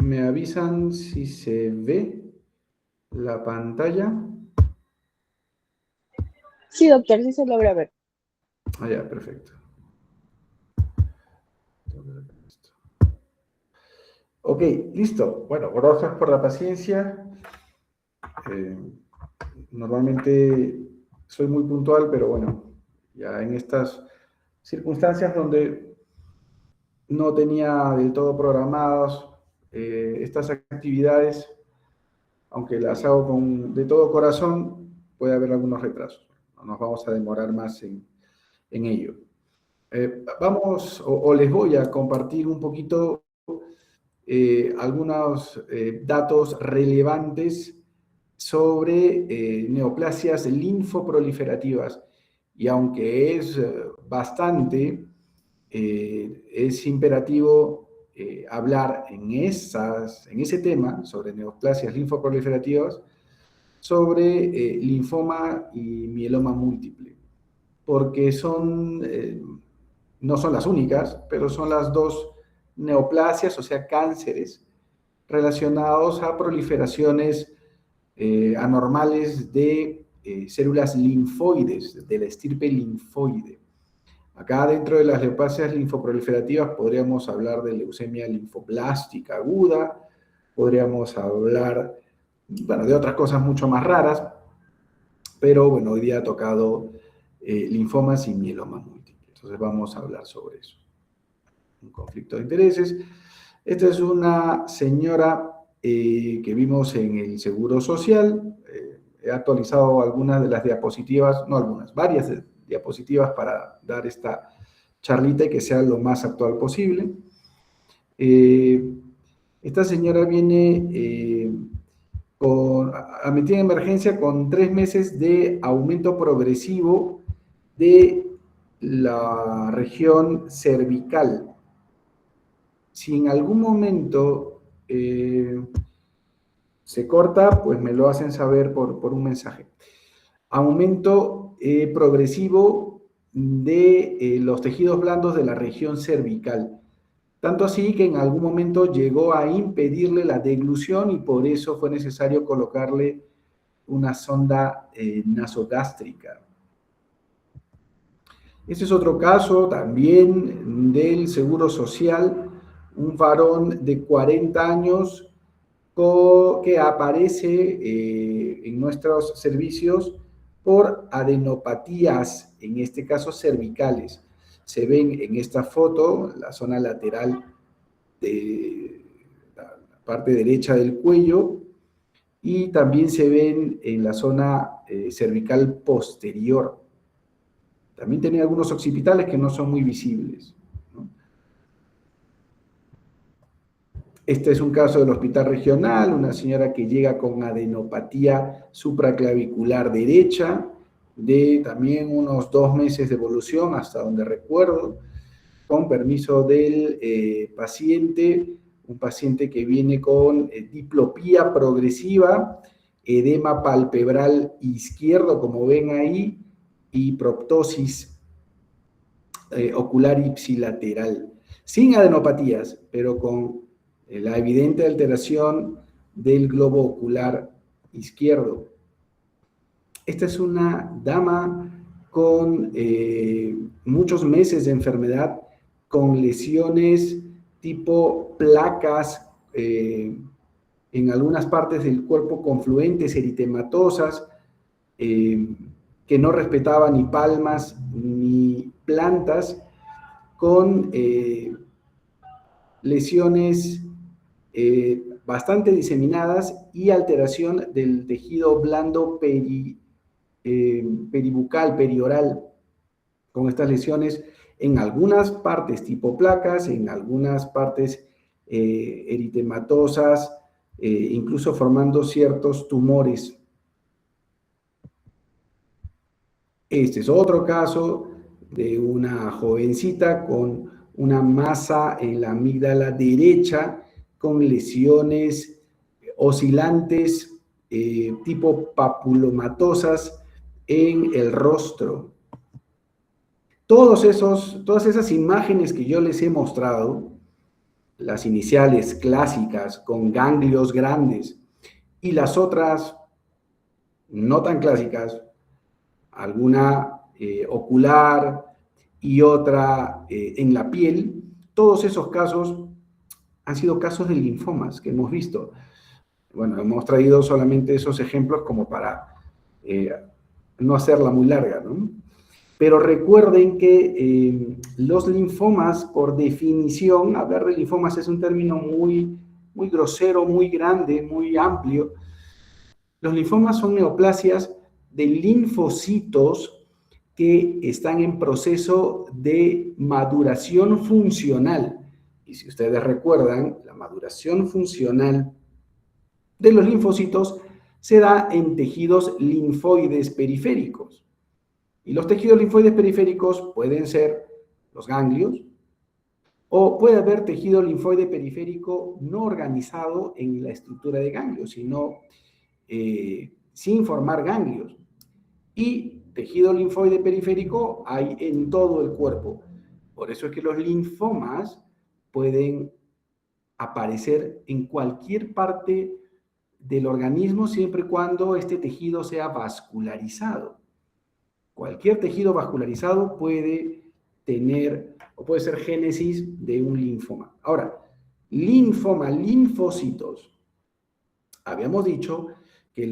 ¿Me avisan si se ve la pantalla? Sí, doctor, sí se logra ver. Ah, ya, perfecto. Ok, listo. Bueno, gracias por la paciencia. Eh, Normalmente soy muy puntual, pero bueno, ya en estas circunstancias donde no tenía del todo programadas estas actividades, aunque las hago de todo corazón, puede haber algunos retrasos. No nos vamos a demorar más en ello. Vamos, o les voy a compartir un poquito algunos datos relevantes sobre neoplasias linfoproliferativas. Y aunque es bastante, es imperativo hablar en ese tema sobre neoplasias linfoproliferativas, sobre linfoma y mieloma múltiple, porque no son las únicas, pero son las dos neoplasias, o sea, cánceres relacionados a proliferaciones anormales de células linfoides, de la estirpe linfoide. Acá dentro de las neoplasias linfoproliferativas podríamos hablar de leucemia linfoblástica aguda, podríamos hablar, bueno, de otras cosas mucho más raras, pero bueno, hoy día ha tocado linfomas y mielomas múltiples. Entonces vamos a hablar sobre eso. Un conflicto de intereses. Esta es una señora que vimos en el Seguro Social. He actualizado algunas de las diapositivas, no algunas, varias diapositivas para dar esta charlita y que sea lo más actual posible. Esta señora viene admitida en emergencia con 3 meses de aumento progresivo de la región cervical. Si en algún momento se corta, pues me lo hacen saber por un mensaje. Aumento progresivo de los tejidos blandos de la región cervical. Tanto así que en algún momento llegó a impedirle la deglución y por eso fue necesario colocarle una sonda nasogástrica. Este es otro caso también del Seguro Social, un varón de 40 años que aparece en nuestros servicios por adenopatías, en este caso cervicales. Se ven en esta foto la zona lateral de la parte derecha del cuello y también se ven en la zona cervical posterior. También tenía algunos occipitales que no son muy visibles, ¿no? Este es un caso del hospital regional, una señora que llega con adenopatía supraclavicular derecha, de también unos 2 meses de evolución, hasta donde recuerdo, con permiso del paciente, un paciente que viene con diplopía progresiva, edema palpebral izquierdo, como ven ahí, y proptosis ocular ipsilateral, sin adenopatías, pero con la evidente alteración del globo ocular izquierdo. Esta es una dama con muchos meses de enfermedad, con lesiones tipo placas en algunas partes del cuerpo confluentes, eritematosas, que no respetaba ni palmas ni plantas, con lesiones bastante diseminadas y alteración del tejido blando peribucal, perioral, con estas lesiones en algunas partes tipo placas, en algunas partes eritematosas, incluso formando ciertos tumores. Este es otro caso de una jovencita con una masa en la amígdala derecha, con lesiones oscilantes tipo papulomatosas en el rostro. Todas esas imágenes que yo les he mostrado, las iniciales clásicas con ganglios grandes y las otras no tan clásicas, alguna ocular y otra en la piel, todos esos casos han sido casos de linfomas que hemos visto. Bueno, hemos traído solamente esos ejemplos como para no hacerla muy larga, ¿no? Pero recuerden que los linfomas, por definición, hablar de linfomas es un término muy grosero, muy grande, muy amplio. Los linfomas son neoplasias de linfocitos que están en proceso de maduración funcional. Y si ustedes recuerdan, la maduración funcional de los linfocitos se da en tejidos linfoides periféricos. Y los tejidos linfoides periféricos pueden ser los ganglios, o puede haber tejido linfoide periférico no organizado en la estructura de ganglios, sino sin formar ganglios. Y tejido linfoide periférico hay en todo el cuerpo. Por eso es que los linfomas pueden aparecer en cualquier parte del organismo siempre y cuando este tejido sea vascularizado. Cualquier tejido vascularizado puede tener o puede ser génesis de un linfoma. Ahora, linfoma, linfocitos. Habíamos dicho que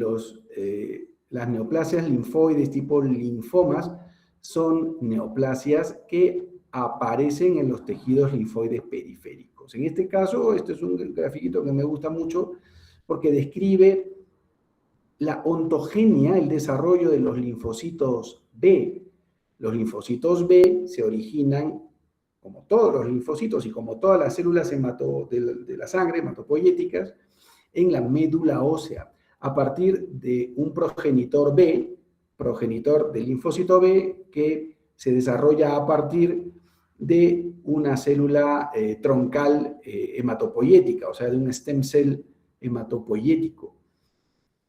las neoplasias linfoides tipo linfomas son neoplasias que aparecen en los tejidos linfoides periféricos. En este caso, este es un grafiquito que me gusta mucho porque describe la ontogenia, el desarrollo de los linfocitos B. Los linfocitos B se originan, como todos los linfocitos y como todas las células de la sangre, hematopoyéticas, en la médula ósea, a partir de un progenitor B, progenitor del linfocito B, que se desarrolla a partir de una célula troncal hematopoyética, o sea, de un stem cell hematopoyético.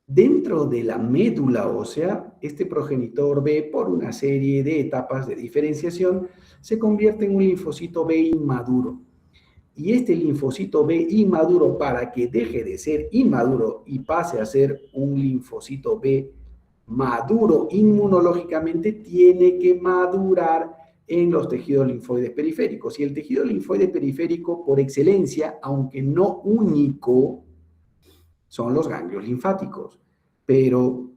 Dentro de la médula ósea, este progenitor B, por una serie de etapas de diferenciación, se convierte en un linfocito B inmaduro. Y este linfocito B inmaduro, para que deje de ser inmaduro y pase a ser un linfocito B maduro inmunológicamente, tiene que madurar en los tejidos linfoides periféricos. Y el tejido linfoide periférico, por excelencia, aunque no único, son los ganglios linfáticos, pero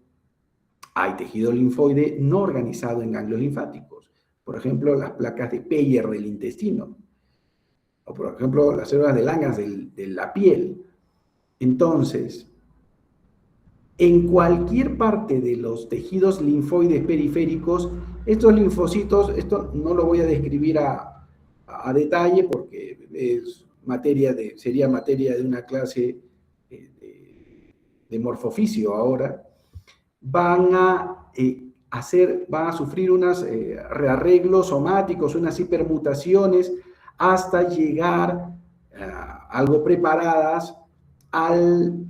hay tejido linfoide no organizado en ganglios linfáticos. Por ejemplo, las placas de Peyer del intestino, o por ejemplo, las células de Langhans de la piel. Entonces, en cualquier parte de los tejidos linfoides periféricos, estos linfocitos, esto no lo voy a describir a detalle porque sería materia de una clase de morfofisio ahora, van a sufrir unos rearreglos somáticos, unas hipermutaciones, hasta llegar algo preparadas al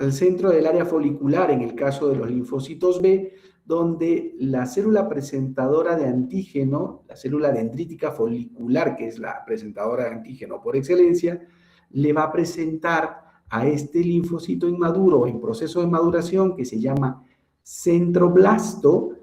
centro del área folicular, en el caso de los linfocitos B, donde la célula presentadora de antígeno, la célula dendrítica folicular, que es la presentadora de antígeno por excelencia, le va a presentar a este linfocito inmaduro en proceso de maduración, que se llama centroblasto,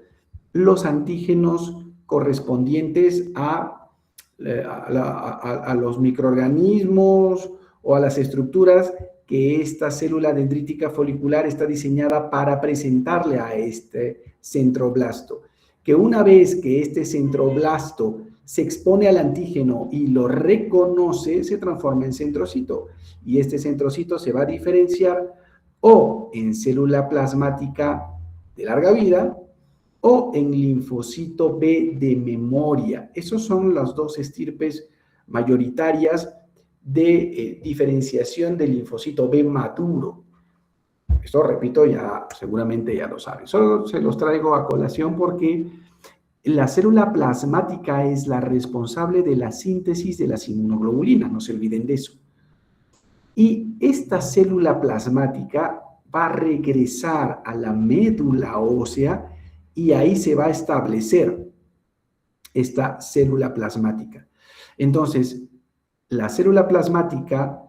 los antígenos correspondientes a los microorganismos o a las estructuras que esta célula dendrítica folicular está diseñada para presentarle a este centroblasto. Que una vez que este centroblasto se expone al antígeno y lo reconoce, se transforma en centrocito. Y este centrocito se va a diferenciar o en célula plasmática de larga vida o en linfocito B de memoria. Esos son las dos estirpes mayoritarias de diferenciación del linfocito B maduro. Esto, repito, ya seguramente ya lo saben. Solo se los traigo a colación porque la célula plasmática es la responsable de la síntesis de las inmunoglobulinas, no se olviden de eso. Y esta célula plasmática va a regresar a la médula ósea y ahí se va a establecer esta célula plasmática. Entonces, la célula plasmática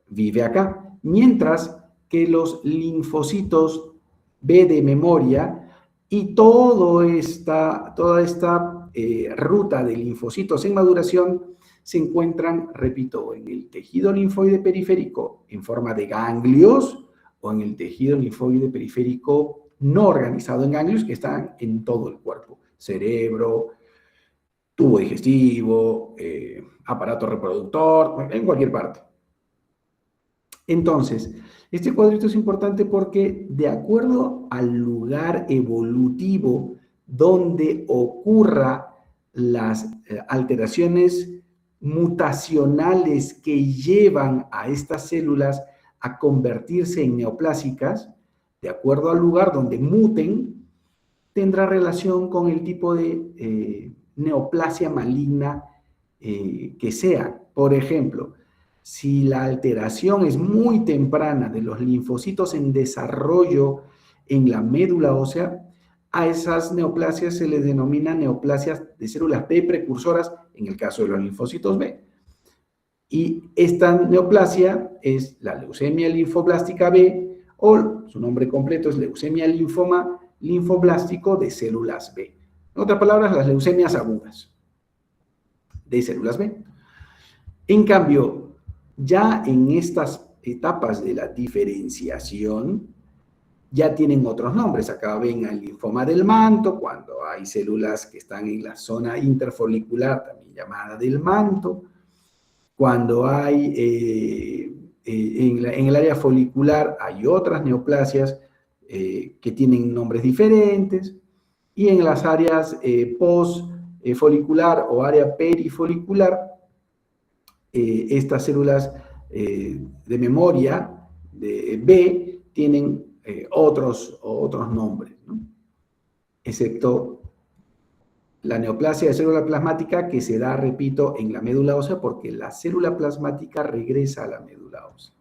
vive acá, mientras que los linfocitos B de memoria y toda esta ruta de linfocitos en maduración se encuentran, repito, en el tejido linfoide periférico en forma de ganglios o en el tejido linfoide periférico no organizado en ganglios que están en todo el cuerpo, cerebro, tubo digestivo, aparato reproductor, en cualquier parte. Entonces, este cuadrito es importante porque de acuerdo al lugar evolutivo donde ocurra las alteraciones mutacionales que llevan a estas células a convertirse en neoplásicas, de acuerdo al lugar donde muten, tendrá relación con el tipo de neoplasia maligna que sea. Por ejemplo, si la alteración es muy temprana de los linfocitos en desarrollo en la médula ósea, a esas neoplasias se les denomina neoplasias de células B precursoras, en el caso de los linfocitos B. Y esta neoplasia es la leucemia linfoblástica B, o su nombre completo es leucemia linfoma linfoblástico de células B. En otras palabras, las leucemias agudas de células B. En cambio, ya en estas etapas de la diferenciación, ya tienen otros nombres. Acá ven el linfoma del manto, cuando hay células que están en la zona interfolicular, también llamada del manto. Cuando hay en el área folicular hay otras neoplasias que tienen nombres diferentes. Y en las áreas post-folicular o área perifolicular, estas células de memoria de B tienen otros nombres, ¿no? Excepto la neoplasia de célula plasmática que se da, repito, en la médula ósea porque la célula plasmática regresa a la médula ósea.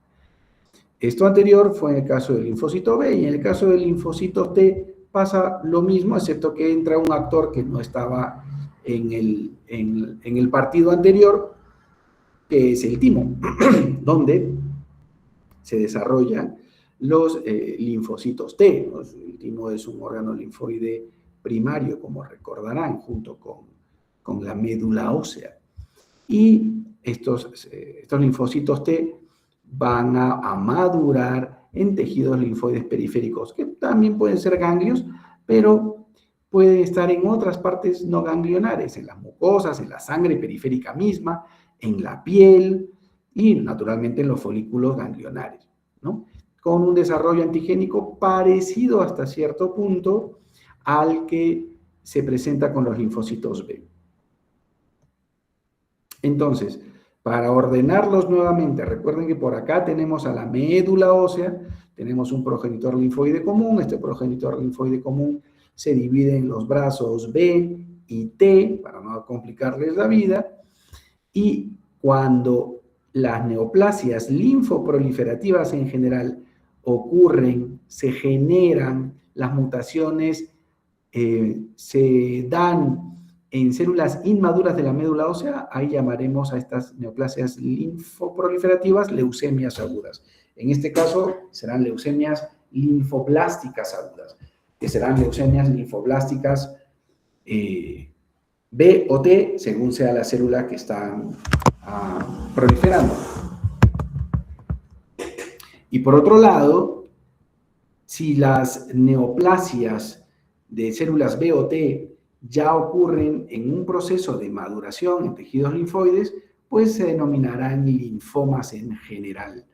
Esto anterior fue en el caso del linfocito B y en el caso del linfocito T pasa lo mismo, excepto que entra un actor que no estaba en el partido anterior, que es el timo, donde se desarrollan los linfocitos T. El timo es un órgano linfoide primario, como recordarán, junto con la médula ósea. Y estos linfocitos T van a madurar en tejidos linfoides periféricos, que también pueden ser ganglios, pero pueden estar en otras partes no ganglionares, en las mucosas, en la sangre periférica misma, en la piel y naturalmente en los folículos ganglionares, ¿no? Con un desarrollo antigénico parecido hasta cierto punto al que se presenta con los linfocitos B. Entonces, para ordenarlos nuevamente, recuerden que por acá tenemos a la médula ósea, tenemos un progenitor linfoide común, este progenitor linfoide común se divide en los brazos B y T, para no complicarles la vida, y cuando las neoplasias linfoproliferativas en general ocurren, se generan, las mutaciones se dan en células inmaduras de la médula ósea, ahí llamaremos a estas neoplasias linfoproliferativas leucemias agudas. En este caso serán leucemias linfoblásticas agudas, que serán leucemias linfoblásticas B o T, según sea la célula que están proliferando. Y por otro lado, si las neoplasias de células B o T ya ocurren en un proceso de maduración en tejidos linfoides, pues se denominarán linfomas en general,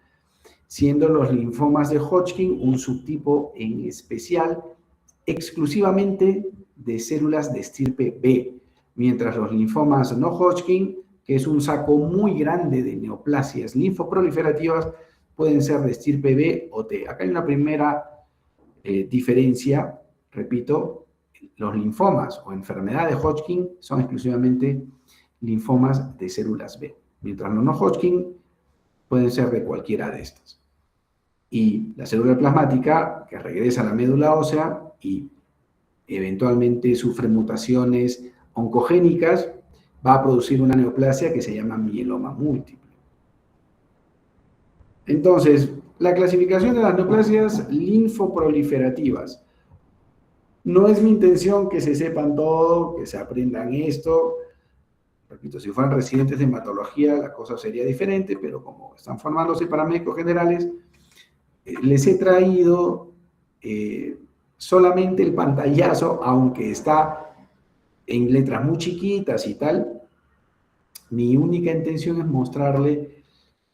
siendo los linfomas de Hodgkin un subtipo en especial exclusivamente de células de estirpe B, mientras los linfomas no Hodgkin, que es un saco muy grande de neoplasias linfoproliferativas, pueden ser de estirpe B o T. Acá hay una primera diferencia, repito, los linfomas o enfermedad de Hodgkin son exclusivamente linfomas de células B, mientras los no Hodgkin pueden ser de cualquiera de estas. Y la célula plasmática, que regresa a la médula ósea y eventualmente sufre mutaciones oncogénicas, va a producir una neoplasia que se llama mieloma múltiple. Entonces, la clasificación de las neoplasias linfoproliferativas. No es mi intención que se sepan todo, que se aprendan esto. Repito, si fueran residentes de hematología, la cosa sería diferente, pero como están formándose para médicos generales, les he traído solamente el pantallazo, aunque está en letras muy chiquitas y tal. Mi única intención es mostrarle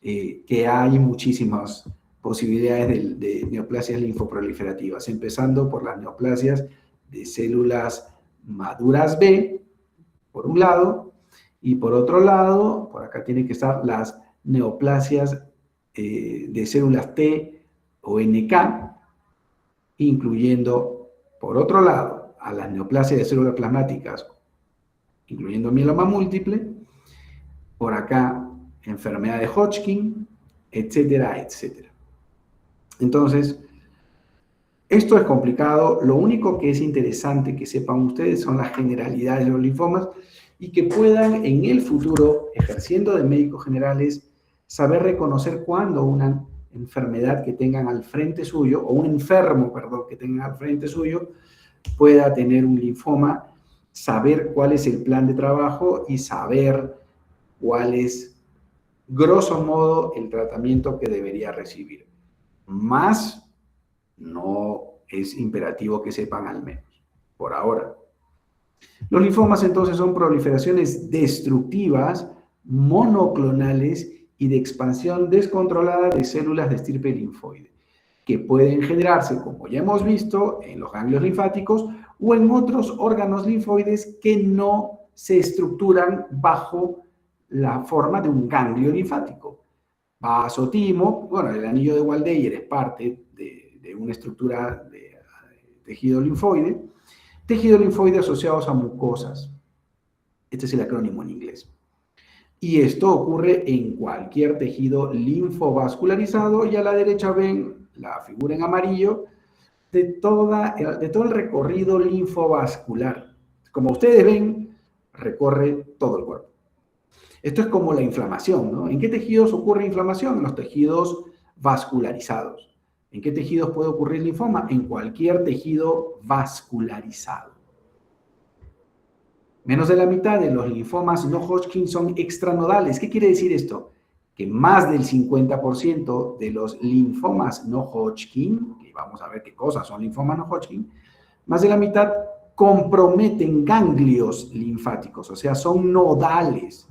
que hay muchísimas posibilidades de neoplasias linfoproliferativas, empezando por las neoplasias de células maduras B, por un lado, y por otro lado, por acá tienen que estar las neoplasias de células T o NK, incluyendo, por otro lado, a las neoplasias de células plasmáticas, incluyendo mieloma múltiple, por acá, enfermedad de Hodgkin, etcétera, etcétera. Entonces, esto es complicado. Lo único que es interesante que sepan ustedes son las generalidades de los linfomas y que puedan en el futuro, ejerciendo de médicos generales, saber reconocer cuándo una enfermedad que tengan al frente suyo, o un enfermo, perdón, que tengan al frente suyo, pueda tener un linfoma, saber cuál es el plan de trabajo y saber cuál es, grosso modo, el tratamiento que debería recibir. Más no es imperativo que sepan al menos, por ahora. Los linfomas entonces son proliferaciones destructivas, monoclonales y de expansión descontrolada de células de estirpe linfoide, que pueden generarse, como ya hemos visto, en los ganglios linfáticos o en otros órganos linfoides que no se estructuran bajo la forma de un ganglio linfático. Vasotimo, bueno, el anillo de Waldeyer es parte de una estructura de tejido linfoide asociados a mucosas. Este es el acrónimo en inglés. Y esto ocurre en cualquier tejido linfovascularizado, y a la derecha ven la figura en amarillo de todo el recorrido linfovascular. Como ustedes ven, recorre todo el cuerpo. Esto es como la inflamación, ¿no? ¿En qué tejidos ocurre inflamación? En los tejidos vascularizados. ¿En qué tejidos puede ocurrir linfoma? En cualquier tejido vascularizado. Menos de la mitad de los linfomas no Hodgkin son extranodales. ¿Qué quiere decir esto? Que más del 50% de los linfomas no Hodgkin, que vamos a ver qué cosas son linfomas no Hodgkin, más de la mitad comprometen ganglios linfáticos, o sea, son nodales,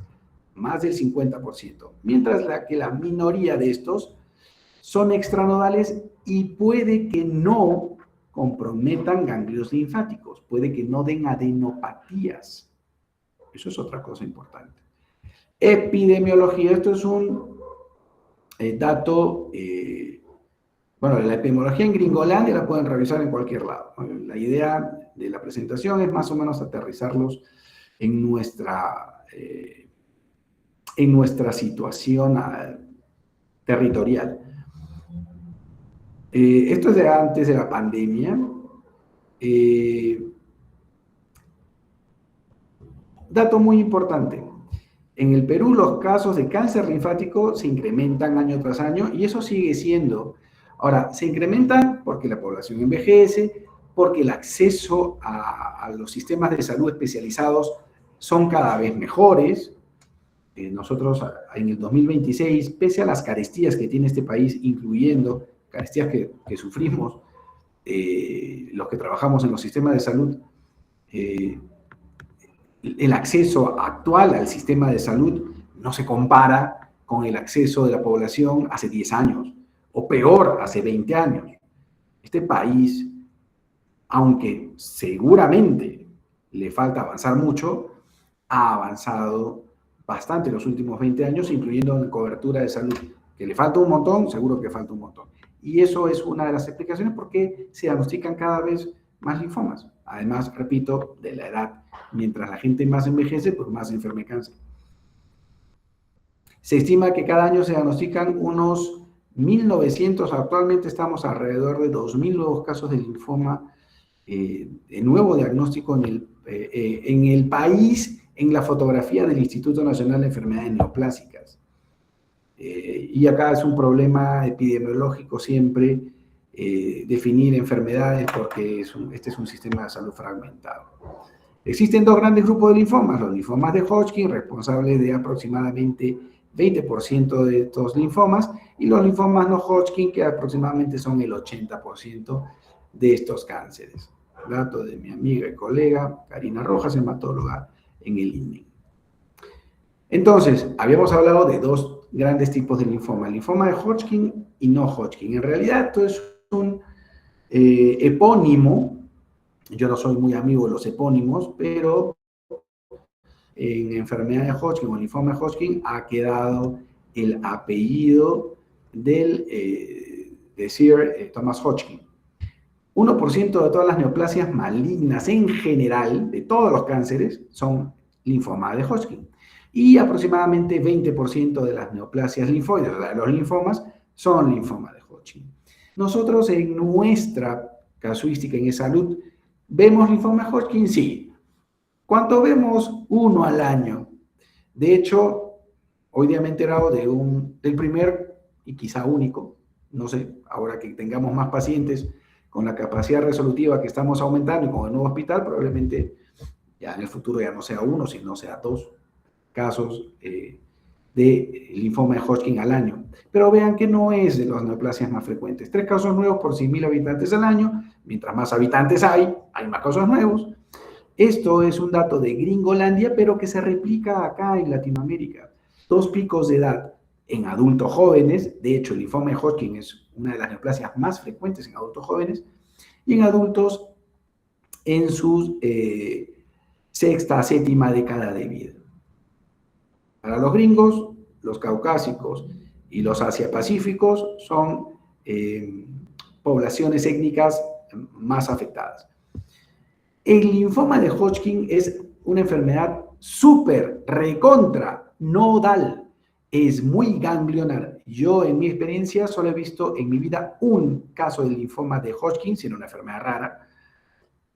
más del 50%, mientras que la minoría de estos son extranodales y puede que no comprometan ganglios linfáticos, puede que no den adenopatías. Eso es otra cosa importante. Epidemiología, esto es un dato, bueno, la epidemiología en Gringolandia la pueden revisar en cualquier lado. La idea de la presentación es más o menos aterrizarlos en nuestra situación territorial. Esto es de antes de la pandemia. Dato muy importante. En el Perú los casos de cáncer linfático se incrementan año tras año y eso sigue siendo. Ahora, se incrementan porque la población envejece, porque el acceso a los sistemas de salud especializados son cada vez mejores. Nosotros en el 2026, pese a las carestías que tiene este país, incluyendo carestías que sufrimos los que trabajamos en los sistemas de salud, el acceso actual al sistema de salud no se compara con el acceso de la población hace 10 años, o peor, hace 20 años. Este país, aunque seguramente le falta avanzar mucho, ha avanzado bastante en los últimos 20 años, incluyendo en cobertura de salud. Que le falta un montón, seguro que falta un montón. Y eso es una de las explicaciones por qué se diagnostican cada vez más linfomas. Además, repito, de la edad. Mientras la gente más envejece, pues más enferma de cáncer. Se estima que cada año se diagnostican unos 1.900, actualmente estamos alrededor de 2.000 nuevos casos de linfoma, de nuevo diagnóstico en el país en la fotografía del Instituto Nacional de Enfermedades Neoplásicas. Y acá es un problema epidemiológico siempre definir enfermedades porque este es un sistema de salud fragmentado. Existen dos grandes grupos de linfomas, los linfomas de Hodgkin, responsables de aproximadamente 20% de estos linfomas, y los linfomas no Hodgkin, que aproximadamente son el 80% de estos cánceres. Dato de mi amiga y colega Karina Rojas, hematóloga en el INE. Entonces, habíamos hablado de dos grandes tipos de linfoma, el linfoma de Hodgkin y no Hodgkin. En realidad, esto es un epónimo. Yo no soy muy amigo de los epónimos, pero en enfermedad de Hodgkin o linfoma de Hodgkin ha quedado el apellido de Sir Thomas Hodgkin. 1% de todas las neoplasias malignas en general, de todos los cánceres, son linfoma de Hodgkin. Y aproximadamente 20% de las neoplasias linfoides, o sea, de los linfomas, son linfoma de Hodgkin. Nosotros en nuestra casuística en eSalud, ¿vemos linfoma de Hodgkin? Sí. ¿Cuánto vemos? 1 al año. De hecho, hoy día me he enterado del primer y quizá único, no sé, ahora que tengamos más pacientes con la capacidad resolutiva que estamos aumentando y con el nuevo hospital, probablemente ya en el futuro ya no sea 1, sino sea 2 casos de linfoma de Hodgkin al año. Pero vean que no es de las neoplasias más frecuentes. 3 casos nuevos por 100.000 habitantes al año. Mientras más habitantes hay más casos nuevos. Esto es un dato de Gringolandia, pero que se replica acá en Latinoamérica. 2 picos de edad en adultos jóvenes. De hecho, el linfoma de Hodgkin es una de las neoplasias más frecuentes en adultos jóvenes. Y en adultos en su sexta, séptima década de vida. Para los gringos, los caucásicos y los asiapacíficos son poblaciones étnicas más afectadas. El linfoma de Hodgkin es una enfermedad súper, recontra, nodal. Es muy ganglionar. Yo, en mi experiencia, solo he visto en mi vida un caso de linfoma de Hodgkin, siendo una enfermedad rara,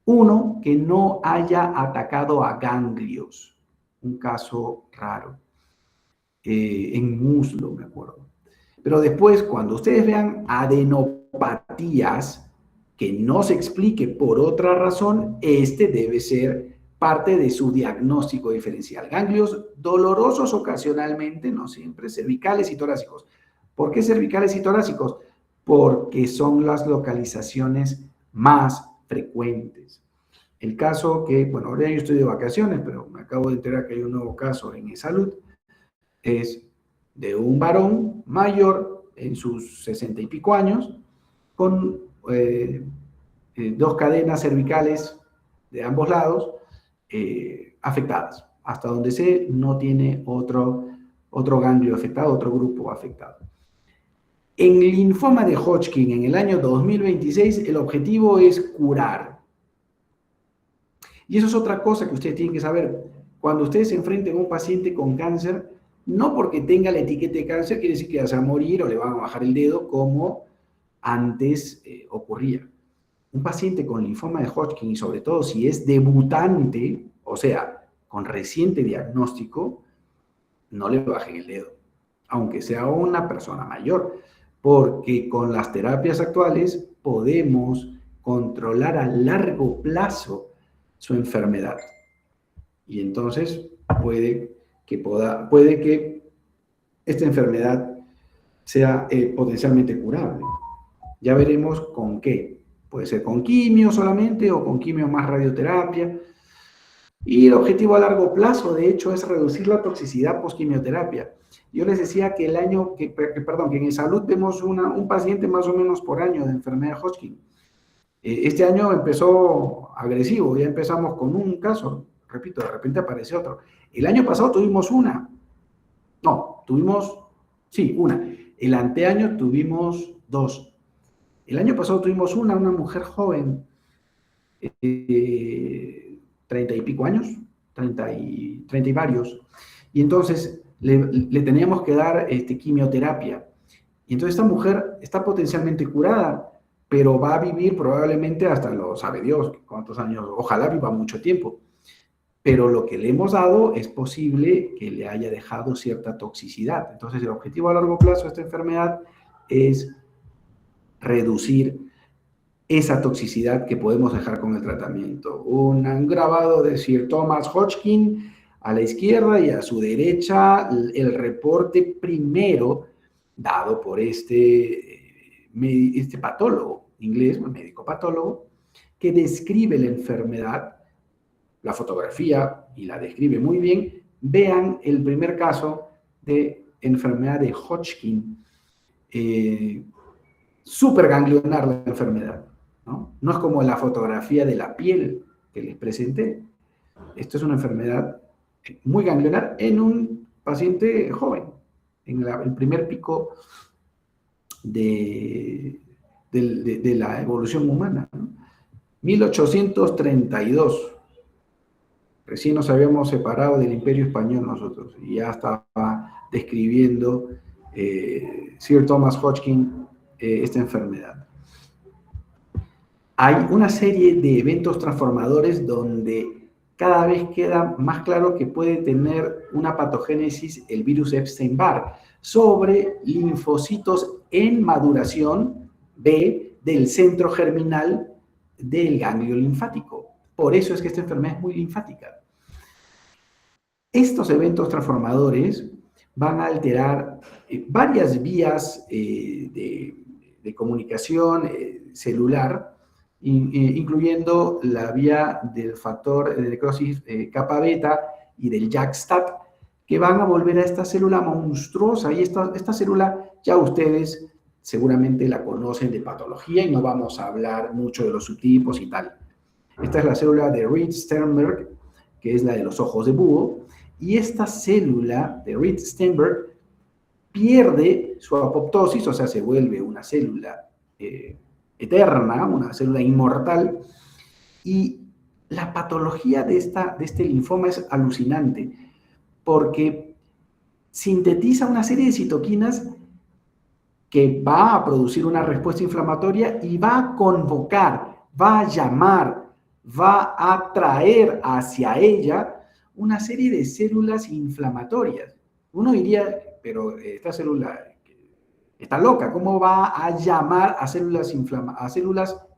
uno que no haya atacado a ganglios. Un caso raro. En muslo, me acuerdo. Pero después, cuando ustedes vean adenopatías que no se explique por otra razón, este debe ser parte de su diagnóstico diferencial. Ganglios dolorosos ocasionalmente, no siempre, cervicales y torácicos. ¿Por qué cervicales y torácicos? Porque son las localizaciones más frecuentes. El caso que, bueno, ahora yo estoy de vacaciones, pero me acabo de enterar que hay un nuevo caso en eSalud, es de un varón mayor en sus 60 y pico años con 2 cadenas cervicales de ambos lados afectadas. Hasta donde sé, no tiene otro ganglio afectado, otro grupo afectado. En linfoma de Hodgkin, en el año 2026, el objetivo es curar. Y eso es otra cosa que ustedes tienen que saber. Cuando ustedes se enfrenten a un paciente con cáncer, no porque tenga la etiqueta de cáncer quiere decir que se va a morir o le van a bajar el dedo como antes ocurría. Un paciente con linfoma de Hodgkin, y sobre todo si es debutante, o sea, con reciente diagnóstico, no le bajen el dedo, aunque sea una persona mayor, porque con las terapias actuales podemos controlar a largo plazo su enfermedad. Y entonces puede que esta enfermedad sea potencialmente curable. Ya veremos con qué. Puede ser con quimio solamente o con quimio más radioterapia. Y el objetivo a largo plazo, de hecho, es reducir la toxicidad post-quimioterapia. Yo les decía que que en eSalud vemos un paciente más o menos por año de enfermedad de Hodgkin. Este año empezó agresivo, ya empezamos con un caso, repito, de repente apareció otro. El año pasado tuvimos una. El anteaño tuvimos 2. El año pasado tuvimos una mujer joven, 30 y pico años, 30 y varios, y entonces le teníamos que dar quimioterapia. Y entonces esta mujer está potencialmente curada, pero va a vivir probablemente hasta sabe Dios cuántos años, ojalá viva mucho tiempo. pero lo que le hemos dado es posible que le haya dejado cierta toxicidad. Entonces, el objetivo a largo plazo de esta enfermedad es reducir esa toxicidad que podemos dejar con el tratamiento. Un grabado de Sir Thomas Hodgkin a la izquierda y a su derecha el reporte primero dado por este patólogo inglés, un médico patólogo, que describe la enfermedad, la fotografía y la describe muy bien. Vean el primer caso de enfermedad de Hodgkin, súper ganglionar la enfermedad, ¿no? No es como la fotografía de la piel que les presenté. Esto es una enfermedad muy ganglionar en un paciente joven, en el primer pico de la evolución humana, ¿no? 1832. Recién nos habíamos separado del Imperio Español nosotros, y ya estaba describiendo Sir Thomas Hodgkin esta enfermedad. Hay una serie de eventos transformadores donde cada vez queda más claro que puede tener una patogénesis el virus Epstein-Barr sobre linfocitos en maduración B del centro germinal del ganglio linfático. Por eso es que esta enfermedad es muy linfática. Estos eventos transformadores van a alterar varias vías de comunicación celular, incluyendo la vía del factor de necrosis kappa beta y del JAK-STAT, que van a volver a esta célula monstruosa. Y esta célula ya ustedes seguramente la conocen de patología y no vamos a hablar mucho de los subtipos y tal. Esta es la célula de Reed-Sternberg, que es la de los ojos de búho, y esta célula de Reed-Sternberg pierde su apoptosis, o sea, se vuelve una célula eterna, una célula inmortal, y la patología de este linfoma es alucinante, porque sintetiza una serie de citoquinas que va a producir una respuesta inflamatoria y va a convocar, va a llamar, va a traer hacia ella una serie de células inflamatorias. Uno diría, pero esta célula está loca, ¿cómo va a llamar a células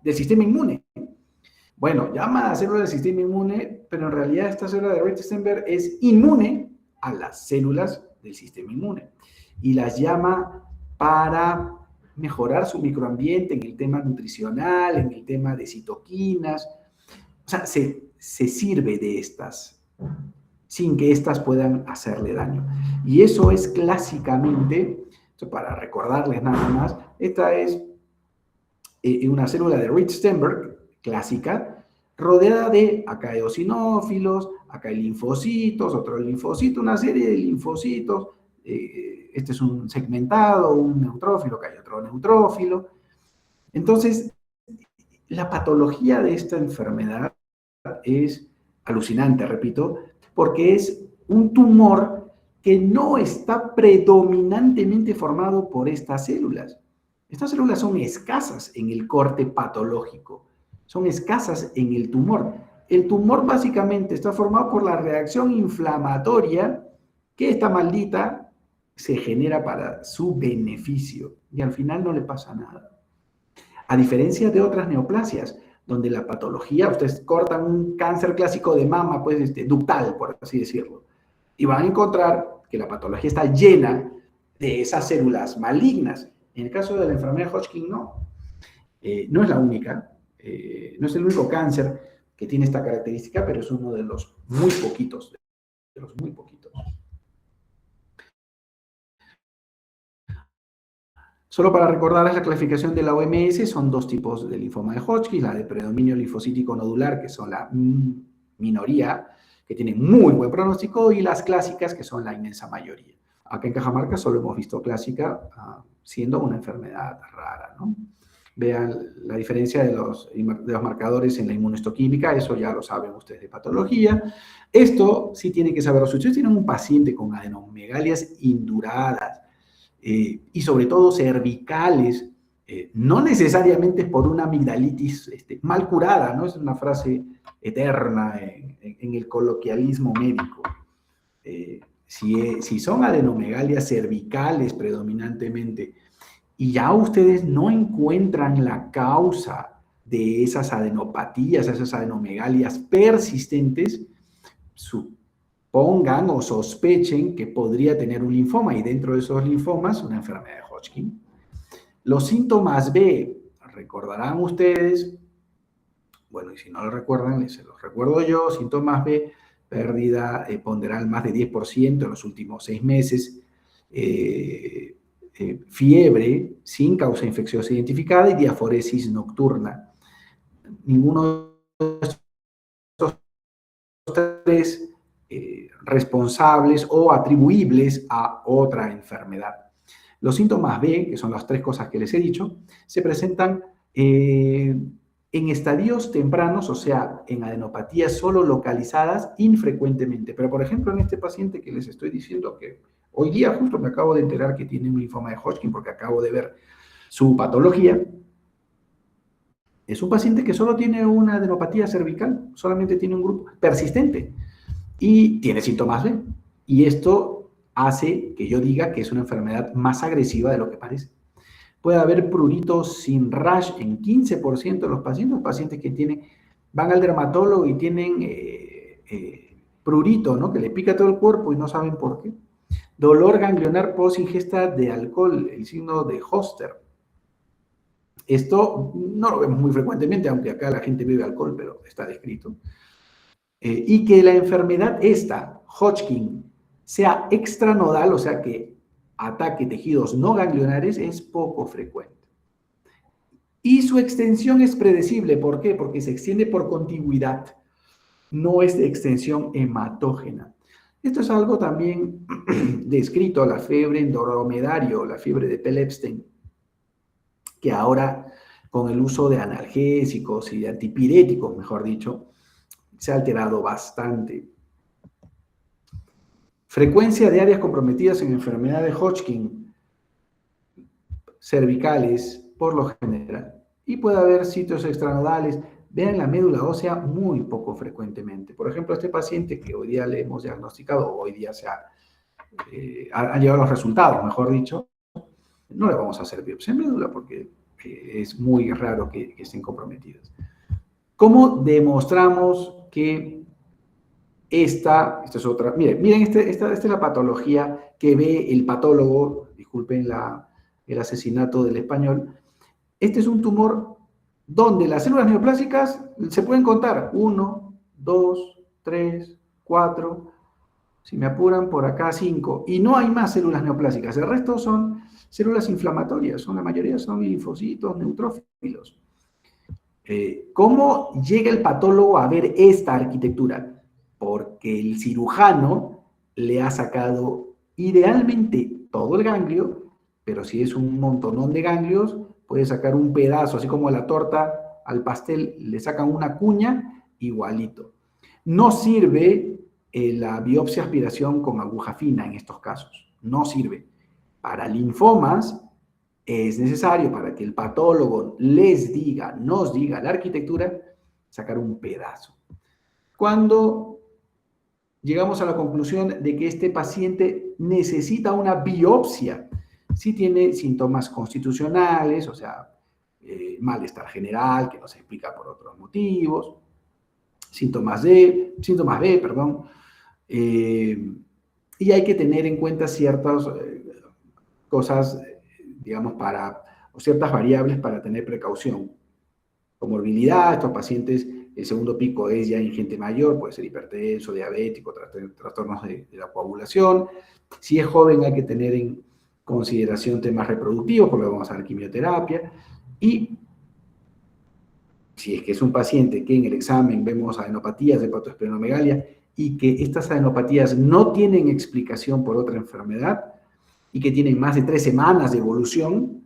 del sistema inmune? Bueno, llama a células del sistema inmune, pero en realidad esta célula de Reed-Sternberg es inmune a las células del sistema inmune y las llama para mejorar su microambiente en el tema nutricional, en el tema de citoquinas. O sea, se sirve de estas sin que éstas puedan hacerle daño. Y eso es clásicamente, para recordarles nada más, esta es una célula de Reed-Sternberg clásica, rodeada de, acá hay eosinófilos, acá hay linfocitos, otro linfocito, una serie de linfocitos. Este es un segmentado, un neutrófilo, acá hay otro neutrófilo. Entonces, la patología de esta enfermedad es alucinante, repito, porque es un tumor que no está predominantemente formado por estas células. Estas células son escasas en el corte patológico, son escasas en el tumor. El tumor básicamente está formado por la reacción inflamatoria que esta maldita se genera para su beneficio y al final no le pasa nada. A diferencia de otras neoplasias, donde la patología, ustedes cortan un cáncer clásico de mama, pues ductal, por así decirlo, y van a encontrar que la patología está llena de esas células malignas. En el caso de la enfermedad de Hodgkin, no. No es la única, no es el único cáncer que tiene esta característica, pero es uno de los muy poquitos, Solo para recordarles la clasificación de la OMS, son dos tipos de linfoma de Hodgkin, la de predominio linfocítico nodular, que son la minoría, que tienen muy buen pronóstico, y las clásicas, que son la inmensa mayoría. Acá en Cajamarca solo hemos visto clásica siendo una enfermedad rara, ¿no? Vean la diferencia de los marcadores en la inmunohistoquímica, eso ya lo saben ustedes de patología. Esto sí tienen que saberlo. Si ustedes tienen un paciente con adenomegalias induradas, y sobre todo cervicales no necesariamente por una amigdalitis mal curada, ¿no? Es una frase eterna en el coloquialismo médico. Si son adenomegalias cervicales predominantemente y ya ustedes no encuentran la causa de esas adenopatías, esas adenomegalias persistentes, supongan o sospechen que podría tener un linfoma y dentro de esos linfomas una enfermedad de Hodgkin. Los síntomas B, recordarán ustedes, bueno, y si no lo recuerdan, se los recuerdo yo, síntomas B, pérdida ponderal más de 10% en los últimos 6 meses, fiebre sin causa infecciosa identificada y diaforesis nocturna. Ninguno de estos tres responsables o atribuibles a otra enfermedad. Los síntomas B, que son las 3 cosas que les he dicho, se presentan en estadios tempranos, o sea, en adenopatías solo localizadas infrecuentemente. Pero, por ejemplo, en este paciente que les estoy diciendo que hoy día justo me acabo de enterar que tiene un linfoma de Hodgkin porque acabo de ver su patología, es un paciente que solo tiene una adenopatía cervical, solamente tiene un grupo persistente y tiene síntomas B. Y esto hace que yo diga que es una enfermedad más agresiva de lo que parece. Puede haber prurito sin rash en 15% de los pacientes que van al dermatólogo y tienen prurito, ¿no? Que le pica todo el cuerpo y no saben por qué. Dolor ganglionar post ingesta de alcohol, el signo de Hoster. Esto no lo vemos muy frecuentemente, aunque acá la gente bebe alcohol, pero está descrito. Y que la enfermedad esta, Hodgkin, sea extranodal, o sea que ataque tejidos no ganglionares, es poco frecuente. Y su extensión es predecible. ¿Por qué? Porque se extiende por contigüidad, no es de extensión hematógena. Esto es algo también descrito, la fiebre en dromedario, la fiebre de Pell-Epstein, que ahora con el uso de analgésicos y de antipiréticos, mejor dicho, se ha alterado bastante. Frecuencia de áreas comprometidas en enfermedad de Hodgkin, cervicales, por lo general. Y puede haber sitios extranodales. Vean la médula ósea muy poco frecuentemente. Por ejemplo, este paciente que hoy día le hemos diagnosticado, hoy día han llegado los resultados, mejor dicho, no le vamos a hacer biopsia en médula porque es muy raro que estén comprometidas. ¿Cómo demostramos que esta es otra? Miren, esta es la patología que ve el patólogo, disculpen el asesinato del español. Este es un tumor donde las células neoplásicas se pueden contar. 1, 2, 3, 4, si me apuran por acá 5. Y no hay más células neoplásicas. El resto son células inflamatorias. La mayoría son linfocitos, neutrófilos. ¿Cómo llega el patólogo a ver esta arquitectura? Porque el cirujano le ha sacado idealmente todo el ganglio, pero si es un montonón de ganglios, puede sacar un pedazo, así como la torta al pastel, le sacan una cuña, igualito. No sirve la biopsia aspiración con aguja fina en estos casos, no sirve. Para linfomas es necesario, para que el patólogo nos diga la arquitectura, sacar un pedazo. Cuando llegamos a la conclusión de que este paciente necesita una biopsia, si tiene síntomas constitucionales, o sea, malestar general, que no se explica por otros motivos, síntomas B, perdón, y hay que tener en cuenta ciertas cosas, digamos, o ciertas variables para tener precaución. Comorbilidad, estos pacientes, el segundo pico es ya en gente mayor, puede ser hipertenso, diabético, trastornos de la coagulación. Si es joven hay que tener en consideración temas reproductivos, porque vamos a dar quimioterapia. Y si es que es un paciente que en el examen vemos adenopatías de hepatosplenomegalia y que estas adenopatías no tienen explicación por otra enfermedad y que tienen más de 3 semanas de evolución,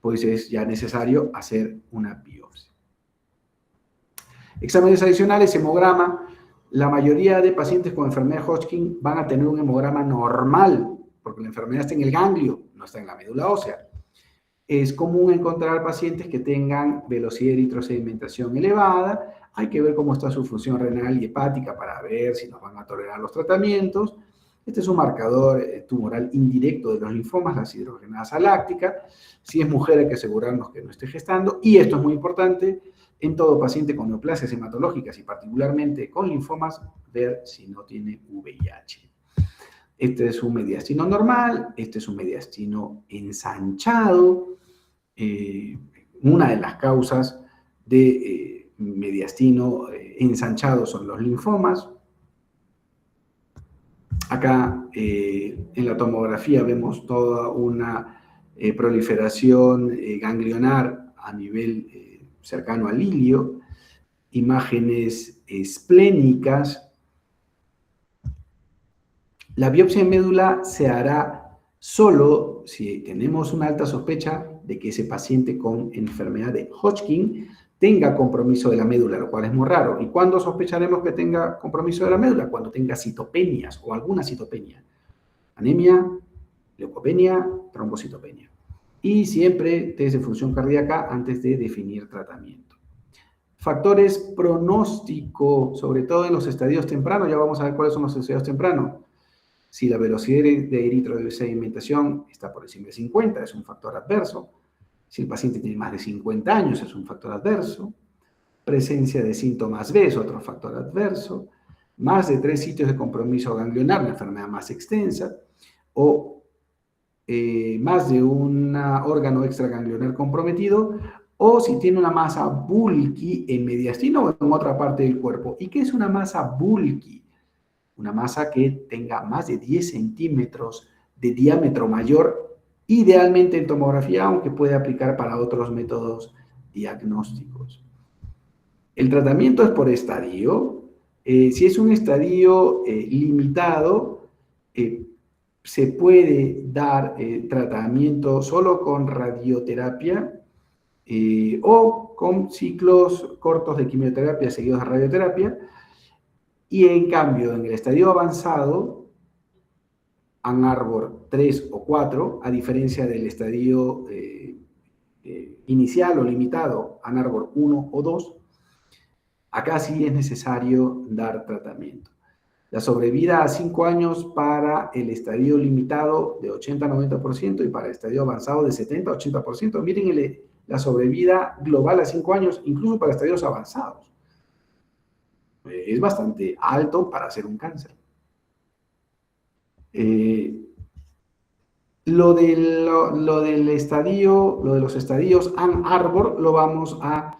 pues es ya necesario hacer una biopsia. Exámenes adicionales, hemograma. La mayoría de pacientes con enfermedad de Hodgkin van a tener un hemograma normal, porque la enfermedad está en el ganglio, no está en la médula ósea. Es común encontrar pacientes que tengan velocidad de eritrosedimentación elevada. Hay que ver cómo está su función renal y hepática para ver si nos van a tolerar los tratamientos. Este es un marcador tumoral indirecto de los linfomas, la deshidrogenasa láctica. Si es mujer, hay que asegurarnos que no esté gestando. Y esto es muy importante, en todo paciente con neoplasias hematológicas y particularmente con linfomas, ver si no tiene VIH. Este es un mediastino normal, este es un mediastino ensanchado. Una de las causas de mediastino ensanchado son los linfomas. Acá en la tomografía vemos toda una proliferación ganglionar a nivel cercano al ilio, imágenes esplénicas. La biopsia en médula se hará solo si tenemos una alta sospecha de que ese paciente con enfermedad de Hodgkin tenga compromiso de la médula, lo cual es muy raro. ¿Y cuándo sospecharemos que tenga compromiso de la médula? Cuando tenga citopenias o alguna citopenia. Anemia, leucopenia, trombocitopenia. Y siempre test de función cardíaca antes de definir tratamiento. Factores pronóstico, sobre todo en los estadios tempranos. Ya vamos a ver cuáles son los estadios tempranos. Si la velocidad de eritrosedimentación está por encima de 50, es un factor adverso. Si el paciente tiene más de 50 años, es un factor adverso. Presencia de síntomas B es otro factor adverso. Más de 3 sitios de compromiso ganglionar, una enfermedad más extensa. O más de un órgano extraganglionar comprometido. O si tiene una masa bulky en mediastino o en otra parte del cuerpo. ¿Y qué es una masa bulky? Una masa que tenga más de 10 centímetros de diámetro mayor, idealmente en tomografía, aunque puede aplicar para otros métodos diagnósticos. El tratamiento es por estadio. Si es un estadio limitado, se puede dar tratamiento solo con radioterapia o con ciclos cortos de quimioterapia seguidos de radioterapia. Y en cambio, en el estadio avanzado, Ann Arbor 3 o 4, a diferencia del estadio inicial o limitado, Ann Arbor 1 o 2, acá sí es necesario dar tratamiento. La sobrevida a 5 años para el estadio limitado de 80-90% y para el estadio avanzado de 70-80%. Miren la sobrevida global a 5 años, incluso para estadios avanzados. Es bastante alto para hacer un cáncer. Lo de los estadios Ann Arbor lo vamos a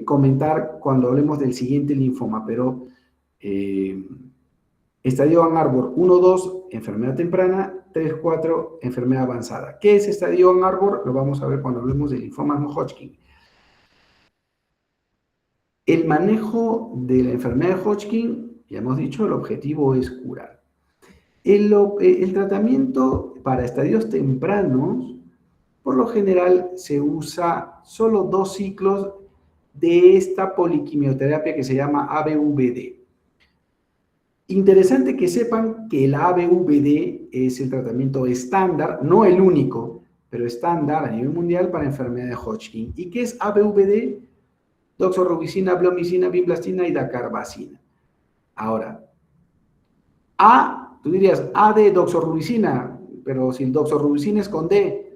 comentar cuando hablemos del siguiente linfoma, pero estadio Ann Arbor 1-2, enfermedad temprana, 3-4, enfermedad avanzada. ¿Qué es estadio Ann Arbor? Lo vamos a ver cuando hablemos de linfomas no Hodgkin. El manejo de la enfermedad de Hodgkin, ya hemos dicho, el objetivo es curar. El tratamiento para estadios tempranos, por lo general, se usa solo 2 ciclos de esta poliquimioterapia que se llama ABVD. Interesante que sepan que el ABVD es el tratamiento estándar, no el único, pero estándar a nivel mundial para enfermedad de Hodgkin. ¿Y qué es ABVD? Doxorubicina, blomicina, vinblastina y dacarbazina. Ahora, tú dirías A de doxorubicina, pero si el doxorubicina es con D,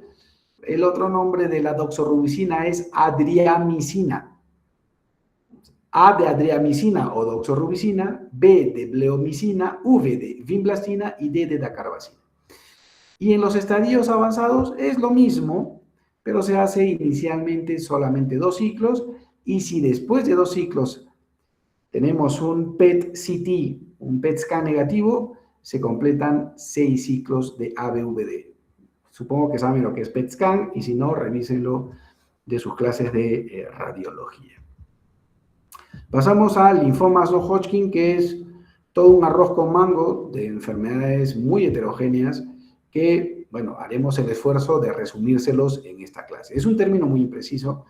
el otro nombre de la doxorubicina es adriamicina. A de adriamicina o doxorubicina, B de bleomicina, V de vinblastina y D de dacarbazina. Y en los estadios avanzados es lo mismo, pero se hace inicialmente solamente 2 ciclos. Y si después de 2 ciclos tenemos un PET-CT, un PET-scan negativo, se completan 6 ciclos de ABVD. Supongo que saben lo que es PET-scan y si no, revísenlo de sus clases de radiología. Pasamos a linfomas no Hodgkin, que es todo un arroz con mango de enfermedades muy heterogéneas que, bueno, haremos el esfuerzo de resumírselos en esta clase. Es un término muy impreciso.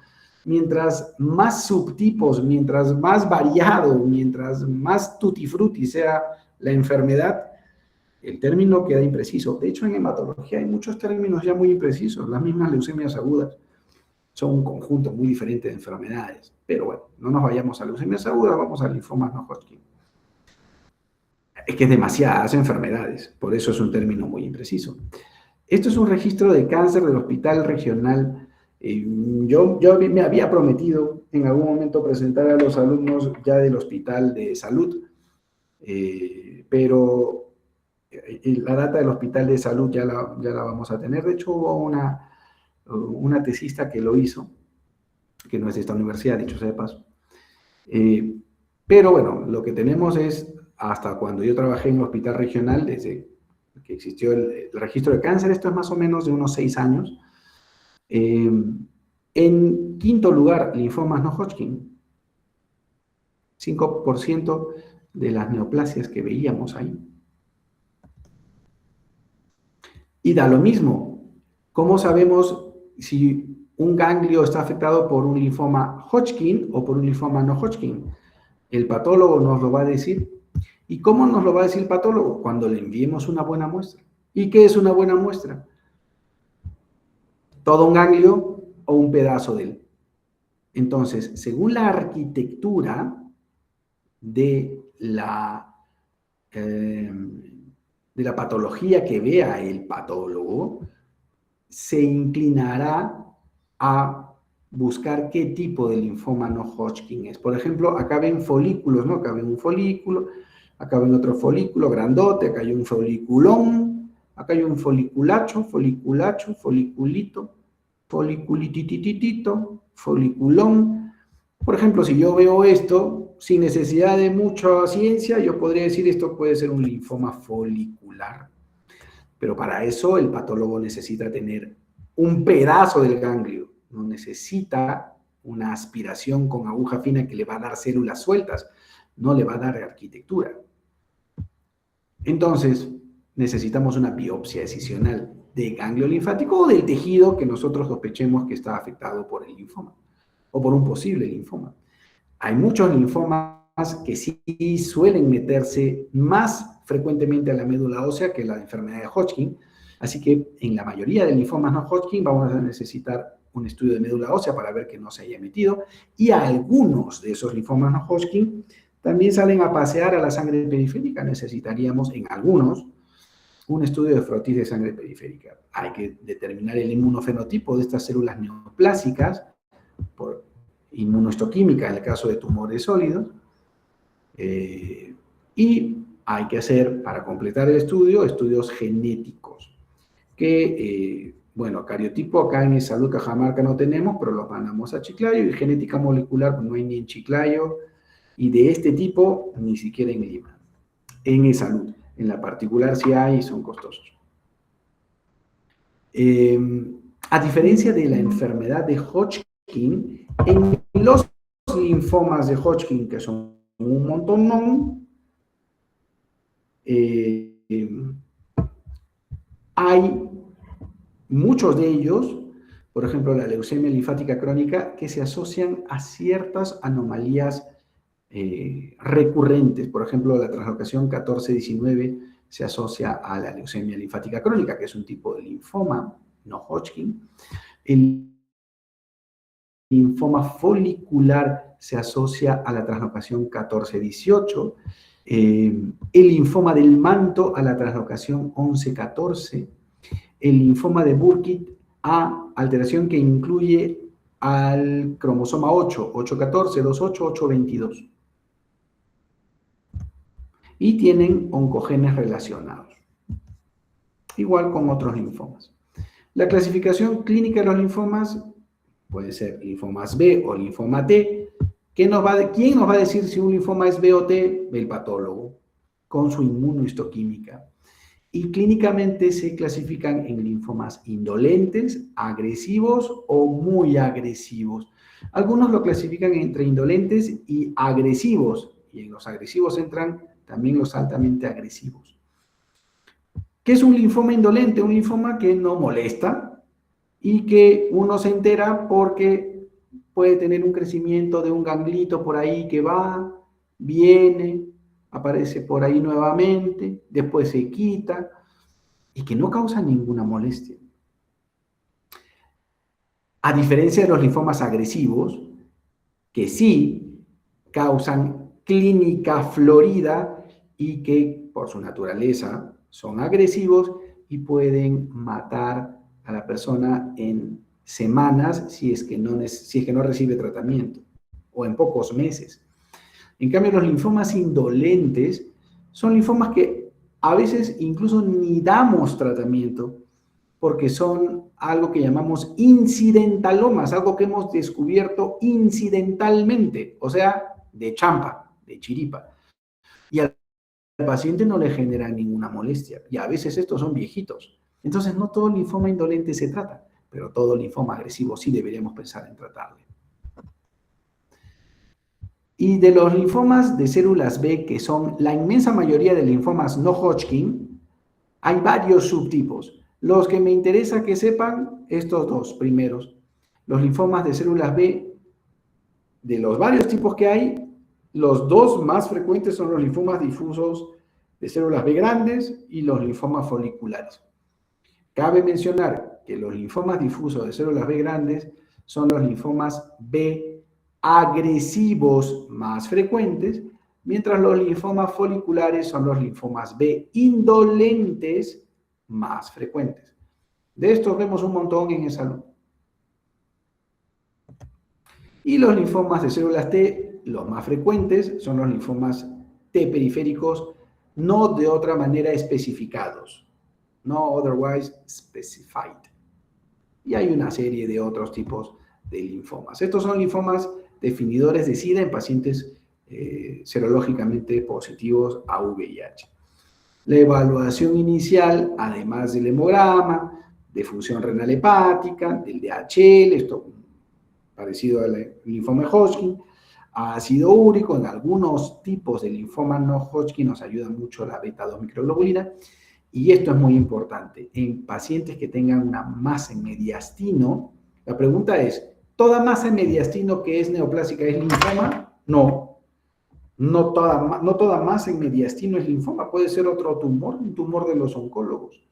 Mientras más subtipos, mientras más variado, mientras más tutti frutti sea la enfermedad, el término queda impreciso. De hecho, en hematología hay muchos términos ya muy imprecisos. Las mismas leucemias agudas son un conjunto muy diferente de enfermedades. Pero bueno, no nos vayamos a leucemias agudas, vamos a linfomas no Hodgkin. Es que es demasiadas enfermedades, por eso es un término muy impreciso. Esto es un registro de cáncer del Hospital Regional. Yo me había prometido en algún momento presentar a los alumnos ya del Hospital de Salud, pero la data del Hospital de Salud ya la vamos a tener. De hecho, hubo una tesista que lo hizo, que no es de esta universidad, dicho sea de paso. Pero bueno, lo que tenemos es, hasta cuando yo trabajé en el Hospital Regional, desde que existió el registro de cáncer, esto es más o menos de unos 6 años. En quinto lugar, linfomas no Hodgkin. 5% de las neoplasias que veíamos ahí. Y da lo mismo. ¿Cómo sabemos si un ganglio está afectado por un linfoma Hodgkin o por un linfoma no Hodgkin? El patólogo nos lo va a decir. ¿Y cómo nos lo va a decir el patólogo? Cuando le enviemos una buena muestra. ¿Y qué es una buena muestra? ¿Todo un ganglio o un pedazo de él? Entonces, según la arquitectura de la patología que vea el patólogo, se inclinará a buscar qué tipo de linfoma no Hodgkin es. Por ejemplo, acá ven folículos, ¿no? Acá ven un folículo, acá ven otro folículo grandote, acá hay un foliculón, acá hay un foliculacho, foliculito, foliculitititito, foliculón. Por ejemplo, si yo veo esto, sin necesidad de mucha ciencia, yo podría decir esto puede ser un linfoma folicular. Pero para eso el patólogo necesita tener un pedazo del ganglio, no necesita una aspiración con aguja fina que le va a dar células sueltas, no le va a dar arquitectura. Entonces, necesitamos una biopsia decisional de ganglio linfático o del tejido que nosotros sospechemos que está afectado por el linfoma o por un posible linfoma. Hay muchos linfomas que sí suelen meterse más frecuentemente a la médula ósea que la enfermedad de Hodgkin, así que en la mayoría de linfomas no Hodgkin vamos a necesitar un estudio de médula ósea para ver que no se haya metido, y algunos de esos linfomas no Hodgkin también salen a pasear a la sangre periférica. Necesitaríamos en algunos un estudio de frotis de sangre periférica. Hay que determinar el inmunofenotipo de estas células neoplásicas por inmunohistoquímica en el caso de tumores sólidos, y hay que hacer, para completar el estudio, estudios genéticos, que, bueno, cariotipo acá en Salud Cajamarca no tenemos, pero los mandamos a Chiclayo, y genética molecular pues no hay ni en Chiclayo, y de este tipo ni siquiera en Lima. En Salud, en la particular sí hay y son costosos. A diferencia de la enfermedad de Hodgkin, en los linfomas de Hodgkin, que son un montón, hay muchos de ellos, por ejemplo, la leucemia linfática crónica, que se asocian a ciertas anomalías recurrentes. Por ejemplo, la translocación 14-19 se asocia a la leucemia linfática crónica, que es un tipo de linfoma, no Hodgkin. El linfoma folicular se asocia a la translocación 14-18. El linfoma del manto a la translocación 11-14. El linfoma de Burkitt a alteración que incluye al cromosoma 8, 8-14, 2-8, 8-22. Y tienen oncogenes relacionados, igual con otros linfomas. La clasificación clínica de los linfomas puede ser linfomas B o linfoma T. ¿Quién nos va a decir si un linfoma es B o T? El patólogo, con su inmunohistoquímica. Y clínicamente se clasifican en linfomas indolentes, agresivos o muy agresivos. Algunos lo clasifican entre indolentes y agresivos, y en los agresivos entran también los altamente agresivos. ¿Qué es un linfoma indolente? Un linfoma que no molesta y que uno se entera porque puede tener un crecimiento de un ganglito por ahí que va, viene, aparece por ahí nuevamente, después se quita y que no causa ninguna molestia. A diferencia de los linfomas agresivos, que sí causan clínica florida y que por su naturaleza son agresivos y pueden matar a la persona en semanas si es que no recibe tratamiento o en pocos meses. En cambio, los linfomas indolentes son linfomas que a veces incluso ni damos tratamiento porque son algo que llamamos incidentalomas, algo que hemos descubierto incidentalmente, o sea, de champa, de chiripa. Y al paciente no le genera ninguna molestia. Y a veces estos son viejitos. Entonces, no todo linfoma indolente se trata, pero todo linfoma agresivo sí deberíamos pensar en tratarlo. Y de los linfomas de células B, que son la inmensa mayoría de linfomas no Hodgkin, hay varios subtipos. Los que me interesa que sepan, estos dos primeros. Los linfomas de células B, de los varios tipos que hay, los dos más frecuentes son los linfomas difusos de células B grandes y los linfomas foliculares. Cabe mencionar que los linfomas difusos de células B grandes son los linfomas B agresivos más frecuentes, mientras los linfomas foliculares son los linfomas B indolentes más frecuentes. De estos vemos un montón en salud. Y los linfomas de células T, los más frecuentes, son los linfomas T periféricos, no de otra manera especificados, no otherwise specified. Y hay una serie de otros tipos de linfomas. Estos son linfomas definidores de SIDA en pacientes serológicamente positivos a VIH. La evaluación inicial, además del hemograma, de función renal hepática, del DHL, esto parecido al linfoma Hodgkin, ácido úrico, en algunos tipos de linfoma no Hodgkin nos ayuda mucho la beta-2 microglobulina, y esto es muy importante. En pacientes que tengan una masa en mediastino, la pregunta es, ¿toda masa en mediastino que es neoplásica es linfoma? No. No toda masa en mediastino es linfoma, puede ser otro tumor, un tumor de los oncólogos.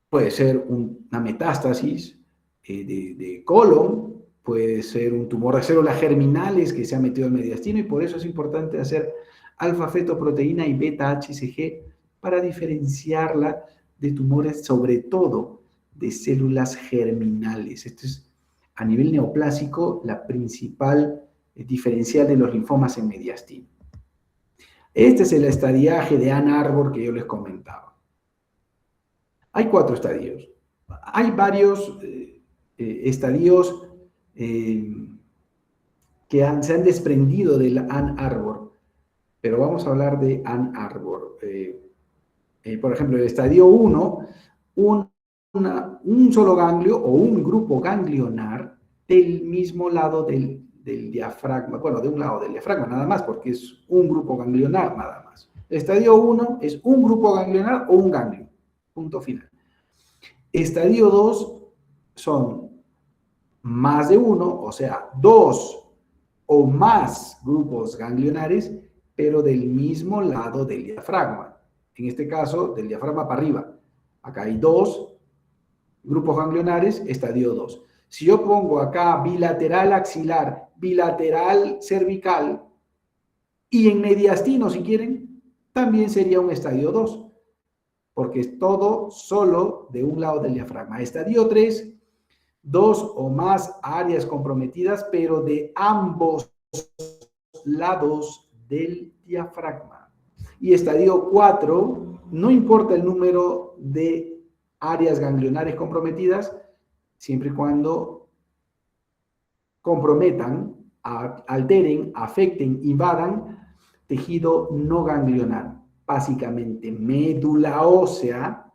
Puede ser una metástasis de colon, puede ser un tumor de células germinales que se ha metido en mediastino y por eso es importante hacer alfa-fetoproteína y beta-HCG para diferenciarla de tumores, sobre todo de células germinales. Esto es, a nivel neoplásico, la principal diferencial de los linfomas en mediastino. Este es el estadiaje de Ann Arbor que yo les comentaba. Hay 4 estadios. Hay varios estadios que se han desprendido del Ann Arbor, pero vamos a hablar de Ann Arbor. Por ejemplo, el estadio 1, un solo ganglio o un grupo ganglionar del mismo lado del diafragma, bueno, de un lado del diafragma nada más, porque es un grupo ganglionar nada más. El estadio 1 es un grupo ganglionar o un ganglio, punto final. Estadio 2 son más de uno, o sea, 2 o más grupos ganglionares, pero del mismo lado del diafragma. En este caso, del diafragma para arriba. Acá hay 2 grupos ganglionares, estadio 2. Si yo pongo acá bilateral axilar, bilateral cervical y en mediastino, si quieren, también sería un estadio 2, porque es todo solo de un lado del diafragma. Estadio 3, 2 o más áreas comprometidas, pero de ambos lados del diafragma. Y estadio 4, no importa el número de áreas ganglionares comprometidas, siempre y cuando comprometan, alteren, afecten, invadan tejido no ganglionar, básicamente médula ósea,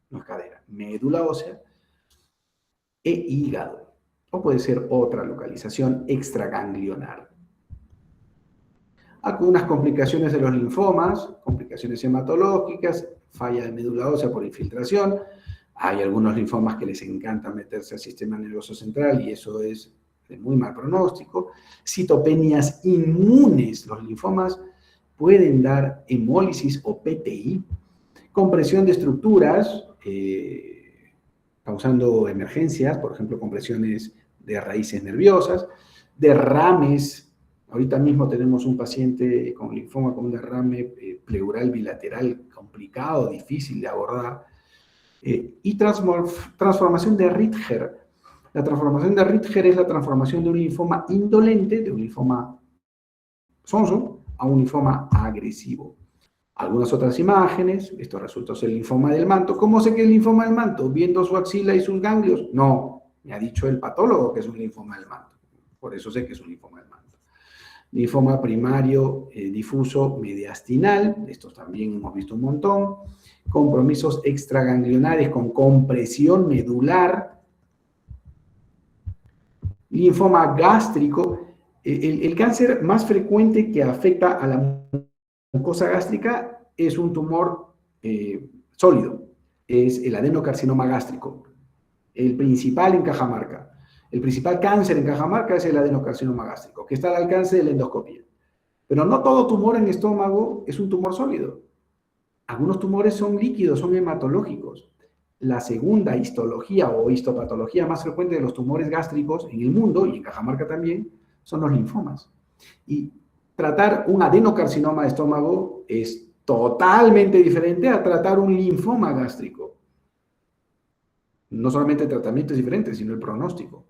no es cadera, médula ósea e hígado, o puede ser otra localización extraganglionar. Algunas complicaciones de los linfomas, complicaciones hematológicas, falla de médula ósea por infiltración. Hay algunos linfomas que les encanta meterse al sistema nervioso central y eso es de muy mal pronóstico. Citopenias inmunes. Los linfomas pueden dar hemólisis o PTI, compresión de estructuras, causando emergencias, por ejemplo, compresiones de raíces nerviosas, derrames. Ahorita mismo tenemos un paciente con linfoma con un derrame pleural bilateral complicado, difícil de abordar, y transformación de Ritger. La transformación de Ritger es la transformación de un linfoma indolente, de un linfoma sonso, a un linfoma agresivo. Algunas otras imágenes, esto resultó ser el linfoma del manto. ¿Cómo sé que es el linfoma del manto? ¿Viendo su axila y sus ganglios? No, me ha dicho el patólogo que es un linfoma del manto. Por eso sé que es un linfoma del manto. Linfoma primario difuso mediastinal, estos también hemos visto un montón. Compromisos extraganglionares con compresión medular. Linfoma gástrico. El cáncer más frecuente que afecta a la mucosa gástrica es un tumor sólido, es el adenocarcinoma gástrico, el principal en Cajamarca. El principal cáncer en Cajamarca es el adenocarcinoma gástrico, que está al alcance de la endoscopia. Pero no todo tumor en estómago es un tumor sólido. Algunos tumores son líquidos, son hematológicos. La segunda histología o histopatología más frecuente de los tumores gástricos en el mundo, y en Cajamarca también, son los linfomas. Y tratar un adenocarcinoma de estómago es totalmente diferente a tratar un linfoma gástrico. No solamente el tratamiento es diferente, sino el pronóstico.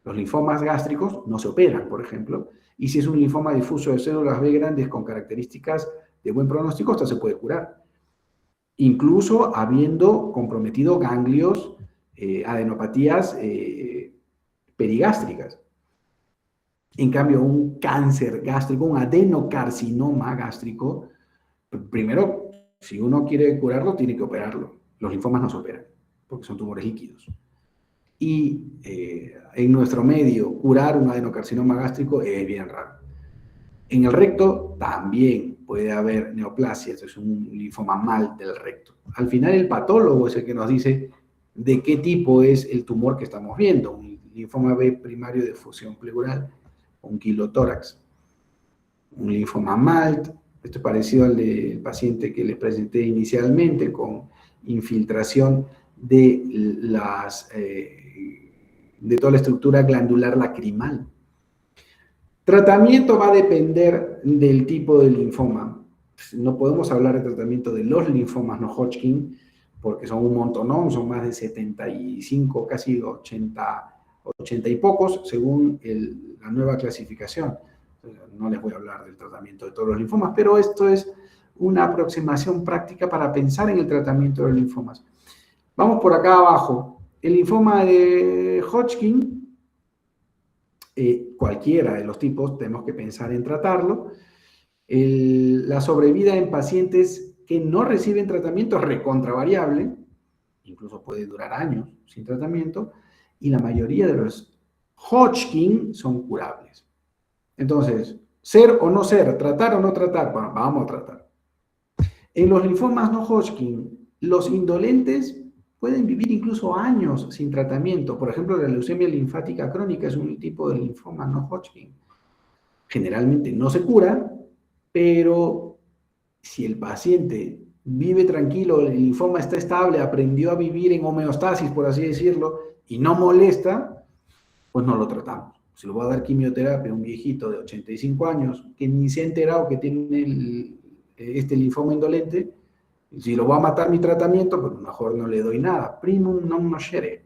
Los linfomas gástricos no se operan, por ejemplo, y si es un linfoma difuso de células B grandes con características de buen pronóstico, hasta se puede curar. Incluso habiendo comprometido ganglios, adenopatías perigástricas. En cambio, un cáncer gástrico, un adenocarcinoma gástrico, primero, si uno quiere curarlo, tiene que operarlo. Los linfomas no se operan, porque son tumores líquidos. Y en nuestro medio, curar un adenocarcinoma gástrico es bien raro. En el recto también puede haber neoplasia, esto es un linfoma mal del recto. Al final el patólogo es el que nos dice de qué tipo es el tumor que estamos viendo, un linfoma B primario de fusión pleural, un quilotórax, un linfoma MALT, esto es parecido al del paciente que les presenté inicialmente, con infiltración de, de toda la estructura glandular lacrimal. Tratamiento va a depender del tipo de linfoma. No podemos hablar de tratamiento de los linfomas no Hodgkin, porque son un montonón, son más de 75, casi 80 y pocos, según la nueva clasificación. No les voy a hablar del tratamiento de todos los linfomas, pero esto es una aproximación práctica para pensar en el tratamiento de los linfomas. Vamos por acá abajo. El linfoma de Hodgkin, cualquiera de los tipos, tenemos que pensar en tratarlo. La sobrevida en pacientes que no reciben tratamiento es recontravariable, incluso puede durar años sin tratamiento, y la mayoría de los Hodgkin son curables. Entonces, ser o no ser, tratar o no tratar, bueno, vamos a tratar. En los linfomas no Hodgkin, los indolentes pueden vivir incluso años sin tratamiento. Por ejemplo, la leucemia linfática crónica es un tipo de linfoma no Hodgkin. Generalmente no se cura, pero si el paciente vive tranquilo, el linfoma está estable, aprendió a vivir en homeostasis, por así decirlo, y no molesta, pues no lo tratamos. Si le voy a dar quimioterapia a un viejito de 85 años que ni se ha enterado que tiene este linfoma indolente, si lo voy a matar mi tratamiento, pues mejor no le doy nada. Primum non nocere.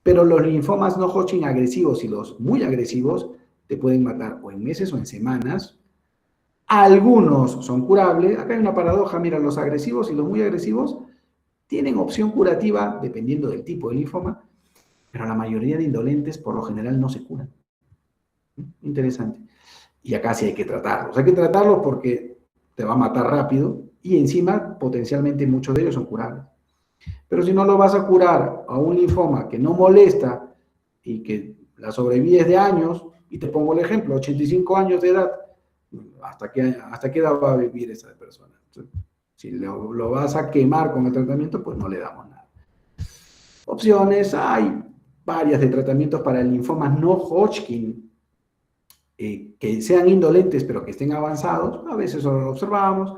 Pero los linfomas no Hodgkin agresivos y los muy agresivos te pueden matar o en meses o en semanas. Algunos son curables. Acá hay una paradoja. Mira, los agresivos y los muy agresivos tienen opción curativa dependiendo del tipo de linfoma, pero la mayoría de indolentes por lo general no se curan. Interesante. Y acá sí hay que tratarlos. Hay que tratarlos porque te va a matar rápido y encima potencialmente muchos de ellos son curables. Pero si no lo vas a curar a un linfoma que no molesta y que la sobrevida es de años, y te pongo el ejemplo, 85 años de edad, ¿hasta qué edad va a vivir esa persona? Entonces, si lo vas a quemar con el tratamiento, pues no le damos nada. Opciones, hay varias de tratamientos para el linfoma no Hodgkin. que sean indolentes pero que estén avanzados, a veces solo lo observamos.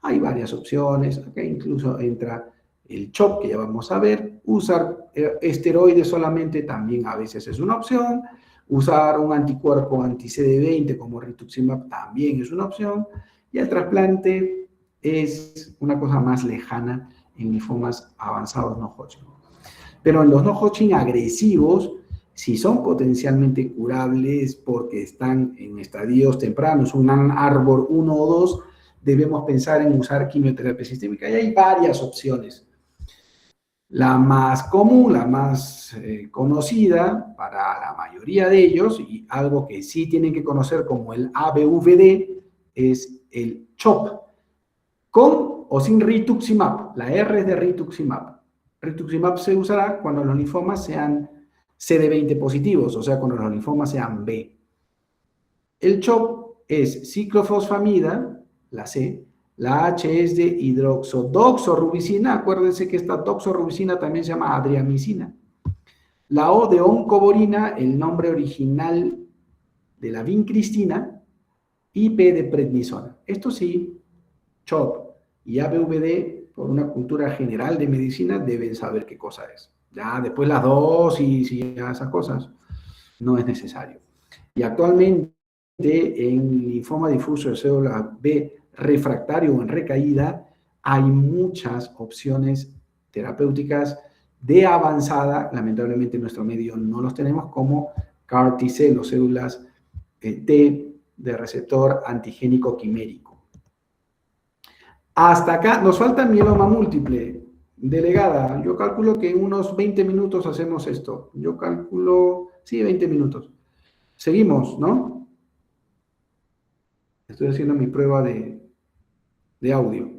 Hay varias opciones, acá incluso entra el CHOP, que ya vamos a ver. Usar esteroides solamente también a veces es una opción. Usar un anticuerpo anti-CD20 como rituximab también es una opción. Y el trasplante es una cosa más lejana en linfomas avanzados no Hodgkin. Pero en los no Hodgkin agresivos, si son potencialmente curables porque están en estadios tempranos, un árbol 1 o 2, debemos pensar en usar quimioterapia sistémica. Y hay varias opciones. La más común, la más conocida para la mayoría de ellos, y algo que sí tienen que conocer como el ABVD, es el CHOP, con o sin rituximab. La R es de rituximab. Rituximab se usará cuando los linfomas sean CD20 positivos, o sea, cuando los linfomas sean B. El CHOP es ciclofosfamida, la C. La H es de hidroxodoxorubicina. Acuérdense que esta doxorubicina también se llama adriamicina. La O de oncoborina, el nombre original de la vincristina. Y P de prednisona. Esto sí, CHOP y ABVD, por una cultura general de medicina, deben saber qué cosa es. Ya después las dosis y esas cosas no es necesario. Y actualmente en linfoma difuso de célula B refractario o en recaída, hay muchas opciones terapéuticas de avanzada. Lamentablemente en nuestro medio no los tenemos, como CAR T-cell o células T de receptor antigénico quimérico. Hasta acá nos falta mieloma múltiple. Delegada, yo calculo que en unos 20 minutos hacemos esto. Yo calculo, sí, 20 minutos. Seguimos, ¿no? Estoy haciendo mi prueba de audio.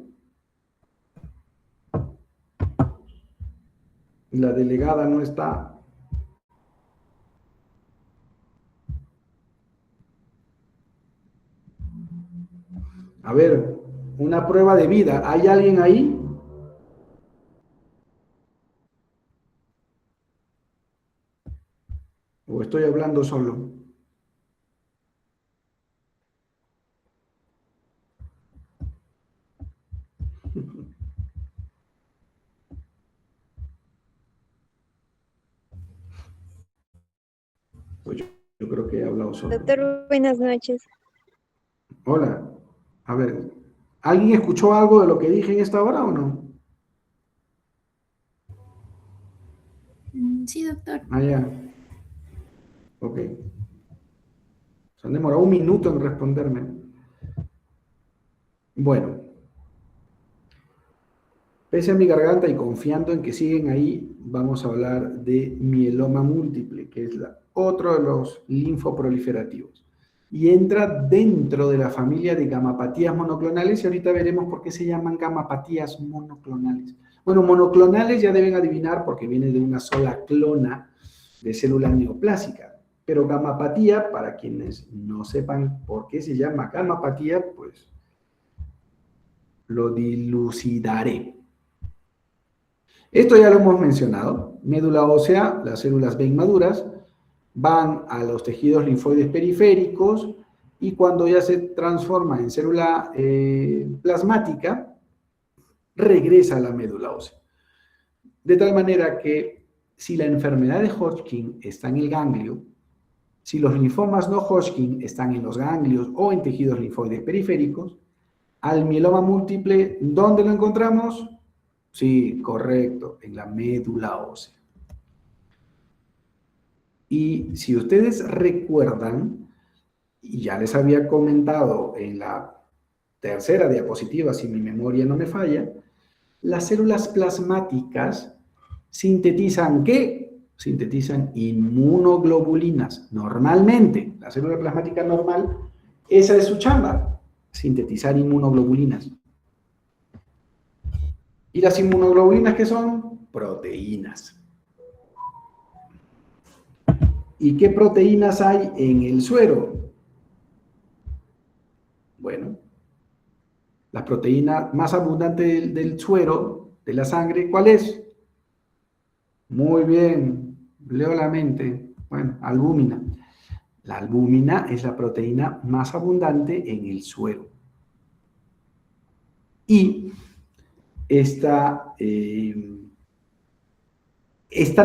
La delegada no está. A ver, una prueba de vida. ¿Hay alguien ahí? ¿O estoy hablando solo? Pues yo creo que he hablado solo. Doctor, buenas noches. Hola. A ver, ¿alguien escuchó algo de lo que dije en esta hora o no? Sí, doctor. Ah, ya. Ok. Se han demorado un minuto en responderme. Bueno. Pese a mi garganta y confiando en que siguen ahí, vamos a hablar de mieloma múltiple, que es otro de los linfoproliferativos. Y entra dentro de la familia de gamapatías monoclonales, y ahorita veremos por qué se llaman gamapatías monoclonales. Bueno, monoclonales ya deben adivinar porque viene de una sola clona de célula neoplásica. Pero gamapatía, para quienes no sepan por qué se llama gamapatía, pues lo dilucidaré. Esto ya lo hemos mencionado. Médula ósea, las células B inmaduras, van a los tejidos linfoides periféricos y cuando ya se transforma en célula plasmática, regresa a la médula ósea. De tal manera que si la enfermedad de Hodgkin está en el ganglio, si los linfomas no Hodgkin están en los ganglios o en tejidos linfoides periféricos, al mieloma múltiple, ¿dónde lo encontramos? Sí, correcto, en la médula ósea. Y si ustedes recuerdan, y ya les había comentado en la tercera diapositiva, si mi memoria no me falla, las células plasmáticas sintetizan ¿qué? Sintetizan inmunoglobulinas. Normalmente, la célula plasmática normal, esa es su chamba, sintetizar inmunoglobulinas. ¿Y las inmunoglobulinas qué son? Proteínas. ¿Y qué proteínas hay en el suero? Bueno, la proteína más abundante del suero, de la sangre, ¿cuál es? Muy bien, leo la mente. Bueno, albúmina. La albúmina es la proteína más abundante en el suero. Y esta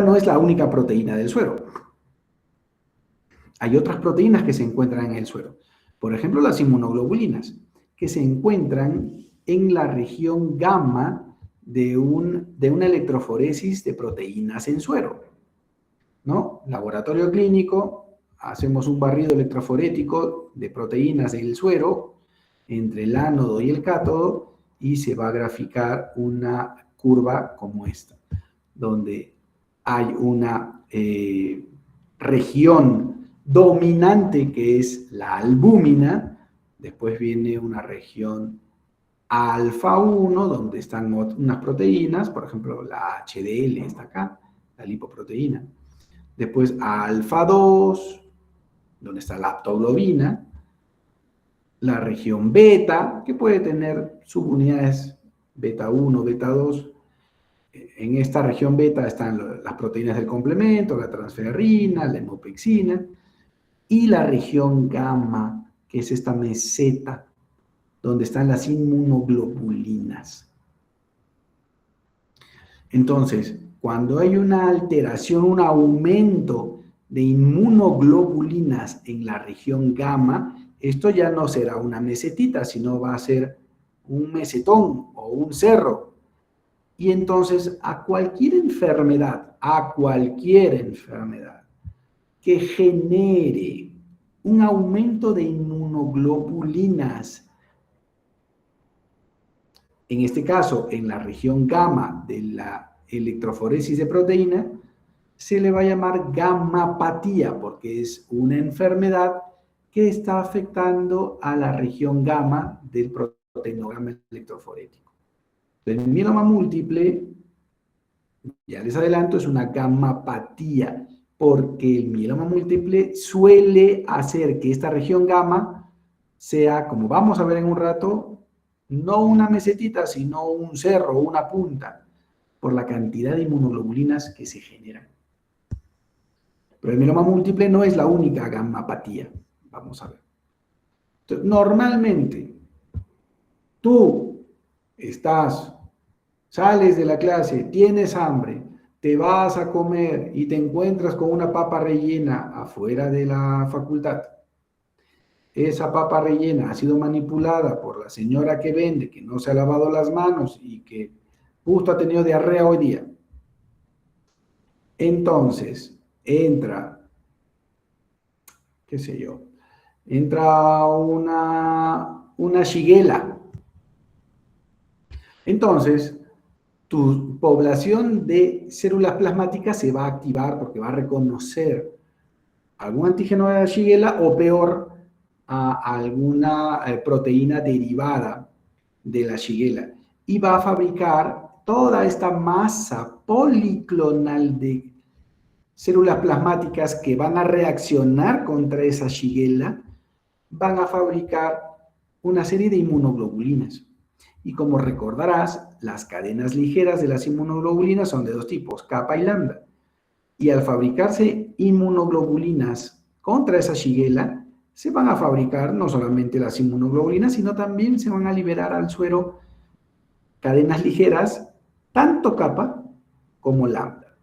no es la única proteína del suero. Hay otras proteínas que se encuentran en el suero. Por ejemplo, las inmunoglobulinas, que se encuentran en la región gamma de una electroforesis de proteínas en suero, ¿no? Laboratorio clínico, hacemos un barrido electroforético de proteínas en el suero entre el ánodo y el cátodo y se va a graficar una curva como esta, donde hay una región dominante que es la albúmina, después viene una región alfa 1, donde están unas proteínas, por ejemplo, la HDL está acá, la lipoproteína. Después alfa 2, donde está la aptoglobina. La región beta, que puede tener subunidades beta 1, beta 2. En esta región beta están las proteínas del complemento, la transferrina, la hemopexina. Y la región gamma, que es esta meseta, donde están las inmunoglobulinas. Entonces, cuando hay una alteración, un aumento de inmunoglobulinas en la región gamma, esto ya no será una mesetita, sino va a ser un mesetón o un cerro. Y entonces a cualquier enfermedad que genere un aumento de inmunoglobulinas, en este caso en la región gamma de la electroforesis de proteína, se le va a llamar gammapatía, porque es una enfermedad que está afectando a la región gamma del proteinograma electroforético. El mieloma múltiple, ya les adelanto, es una gammapatía, porque el mieloma múltiple suele hacer que esta región gamma sea, como vamos a ver en un rato, no una mesetita, sino un cerro, una punta, por la cantidad de inmunoglobulinas que se generan. Pero el mieloma múltiple no es la única gammapatía. Vamos a ver. Entonces, normalmente, tú sales de la clase, tienes hambre, te vas a comer y te encuentras con una papa rellena afuera de la facultad. Esa papa rellena ha sido manipulada por la señora que vende, que no se ha lavado las manos y que justo ha tenido diarrea hoy día. Entonces, entra, qué sé yo, entra una shigella. Entonces, tu población de células plasmáticas se va a activar porque va a reconocer algún antígeno de la shigella o peor, a alguna proteína derivada de la shigella y va a fabricar toda esta masa policlonal de células plasmáticas que van a reaccionar contra esa shigella, van a fabricar una serie de inmunoglobulinas. Y como recordarás, las cadenas ligeras de las inmunoglobulinas son de dos tipos, kappa y lambda. Y al fabricarse inmunoglobulinas contra esa shigella, se van a fabricar no solamente las inmunoglobulinas, sino también se van a liberar al suero cadenas ligeras, tanto kappa como lambda.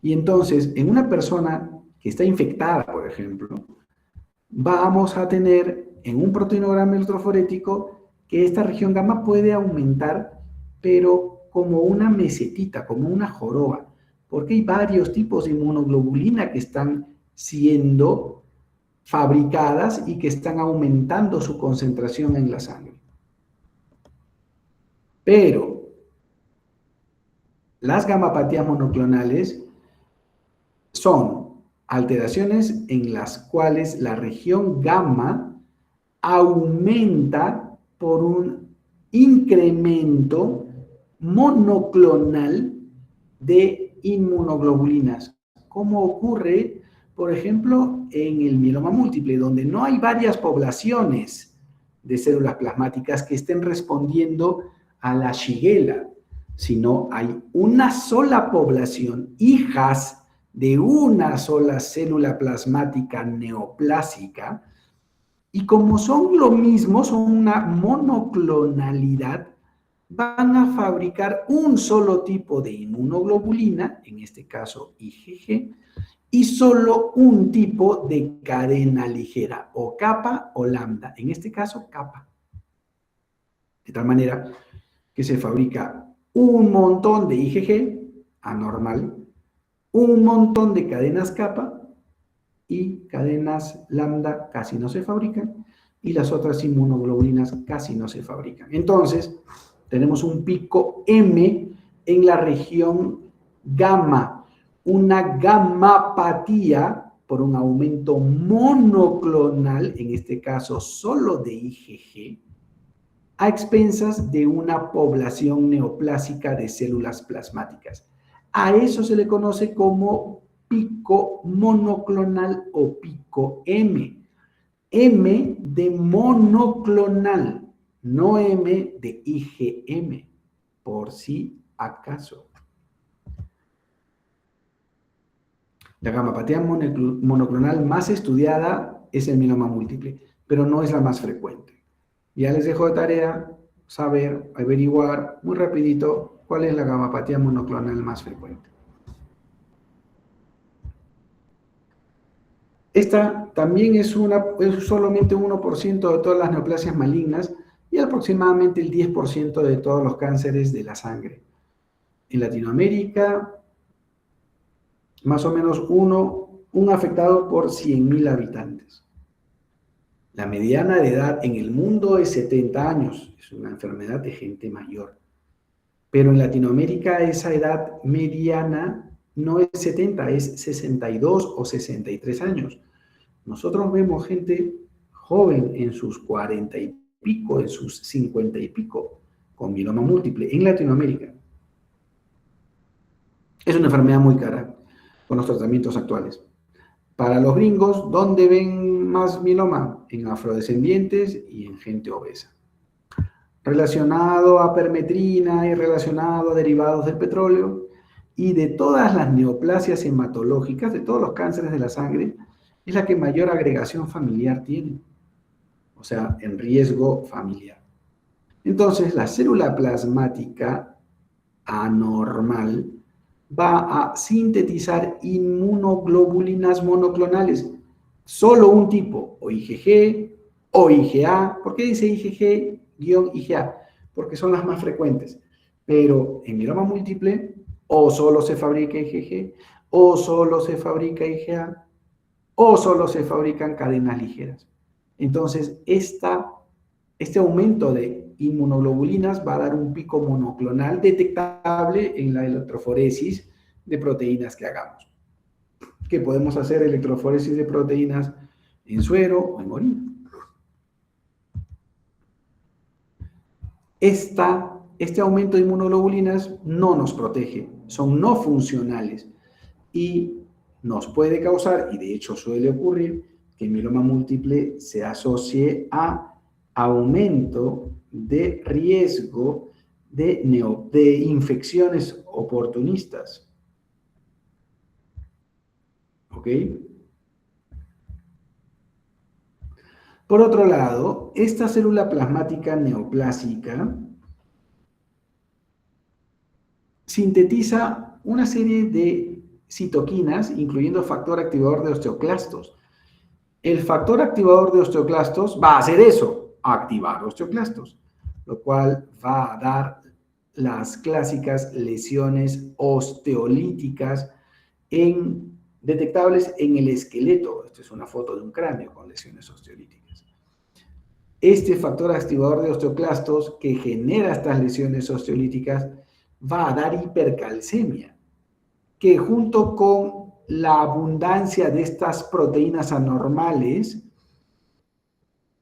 Y entonces, en una persona que está infectada, por ejemplo, vamos a tener en un proteinograma electroforético que esta región gamma puede aumentar, pero como una mesetita, como una joroba, porque hay varios tipos de inmunoglobulina que están siendo fabricadas y que están aumentando su concentración en la sangre. Pero las gammapatías monoclonales son alteraciones en las cuales la región gamma aumenta por un incremento monoclonal de inmunoglobulinas, como ocurre, por ejemplo, en el mieloma múltiple, donde no hay varias poblaciones de células plasmáticas que estén respondiendo a la shigella, sino hay una sola población, hijas de una sola célula plasmática neoplásica, y como son lo mismo, son una monoclonalidad, van a fabricar un solo tipo de inmunoglobulina, en este caso IgG, y solo un tipo de cadena ligera, o capa o lambda, en este caso capa. De tal manera que se fabrica un montón de IgG anormal, un montón de cadenas capa, y cadenas lambda casi no se fabrican, y las otras inmunoglobulinas casi no se fabrican. Entonces, tenemos un pico M en la región gamma, una gamapatía por un aumento monoclonal, en este caso solo de IgG, a expensas de una población neoplásica de células plasmáticas. A eso se le conoce como pico monoclonal o pico M. M de monoclonal, no M de IgM, por si acaso. La gamapatía monoclonal más estudiada es el mieloma múltiple, pero no es la más frecuente. Ya les dejo de tarea saber, averiguar muy rapidito cuál es la gamapatía monoclonal más frecuente. Esta también es solamente un 1% de todas las neoplasias malignas y aproximadamente el 10% de todos los cánceres de la sangre. En Latinoamérica, más o menos un afectado por 100.000 habitantes. La mediana de edad en el mundo es 70 años, es una enfermedad de gente mayor. Pero en Latinoamérica esa edad mediana no es 70, es 62 o 63 años. Nosotros vemos gente joven en sus 40 y pico, en sus 50 y pico, con mieloma múltiple en Latinoamérica. Es una enfermedad muy cara con los tratamientos actuales. Para los gringos, ¿dónde ven más mieloma? En afrodescendientes y en gente obesa. Relacionado a permetrina y relacionado a derivados del petróleo y de todas las neoplasias hematológicas, de todos los cánceres de la sangre, es la que mayor agregación familiar tiene, o sea, en riesgo familiar. Entonces, la célula plasmática anormal va a sintetizar inmunoglobulinas monoclonales, solo un tipo, o IgG o IgA. ¿Por qué dice IgG-IgA? Porque son las más frecuentes. Pero en mieloma múltiple, o solo se fabrica IgG, o solo se fabrica IgA, o solo se fabrican cadenas ligeras. Entonces, este aumento de inmunoglobulinas va a dar un pico monoclonal detectable en la electroforesis de proteínas que hagamos. Que podemos hacer electroforesis de proteínas en suero o en orina. Este aumento de inmunoglobulinas no nos protege, son no funcionales y nos puede causar, y de hecho suele ocurrir, que el mieloma múltiple se asocie a aumento de riesgo de infecciones oportunistas. ¿Ok? Por otro lado, esta célula plasmática neoplásica sintetiza una serie de citoquinas, incluyendo factor activador de osteoclastos. El factor activador de osteoclastos va a hacer eso, activar osteoclastos, lo cual va a dar las clásicas lesiones osteolíticas detectables en el esqueleto. Esta es una foto de un cráneo con lesiones osteolíticas. Este factor activador de osteoclastos que genera estas lesiones osteolíticas va a dar hipercalcemia, que junto con la abundancia de estas proteínas anormales,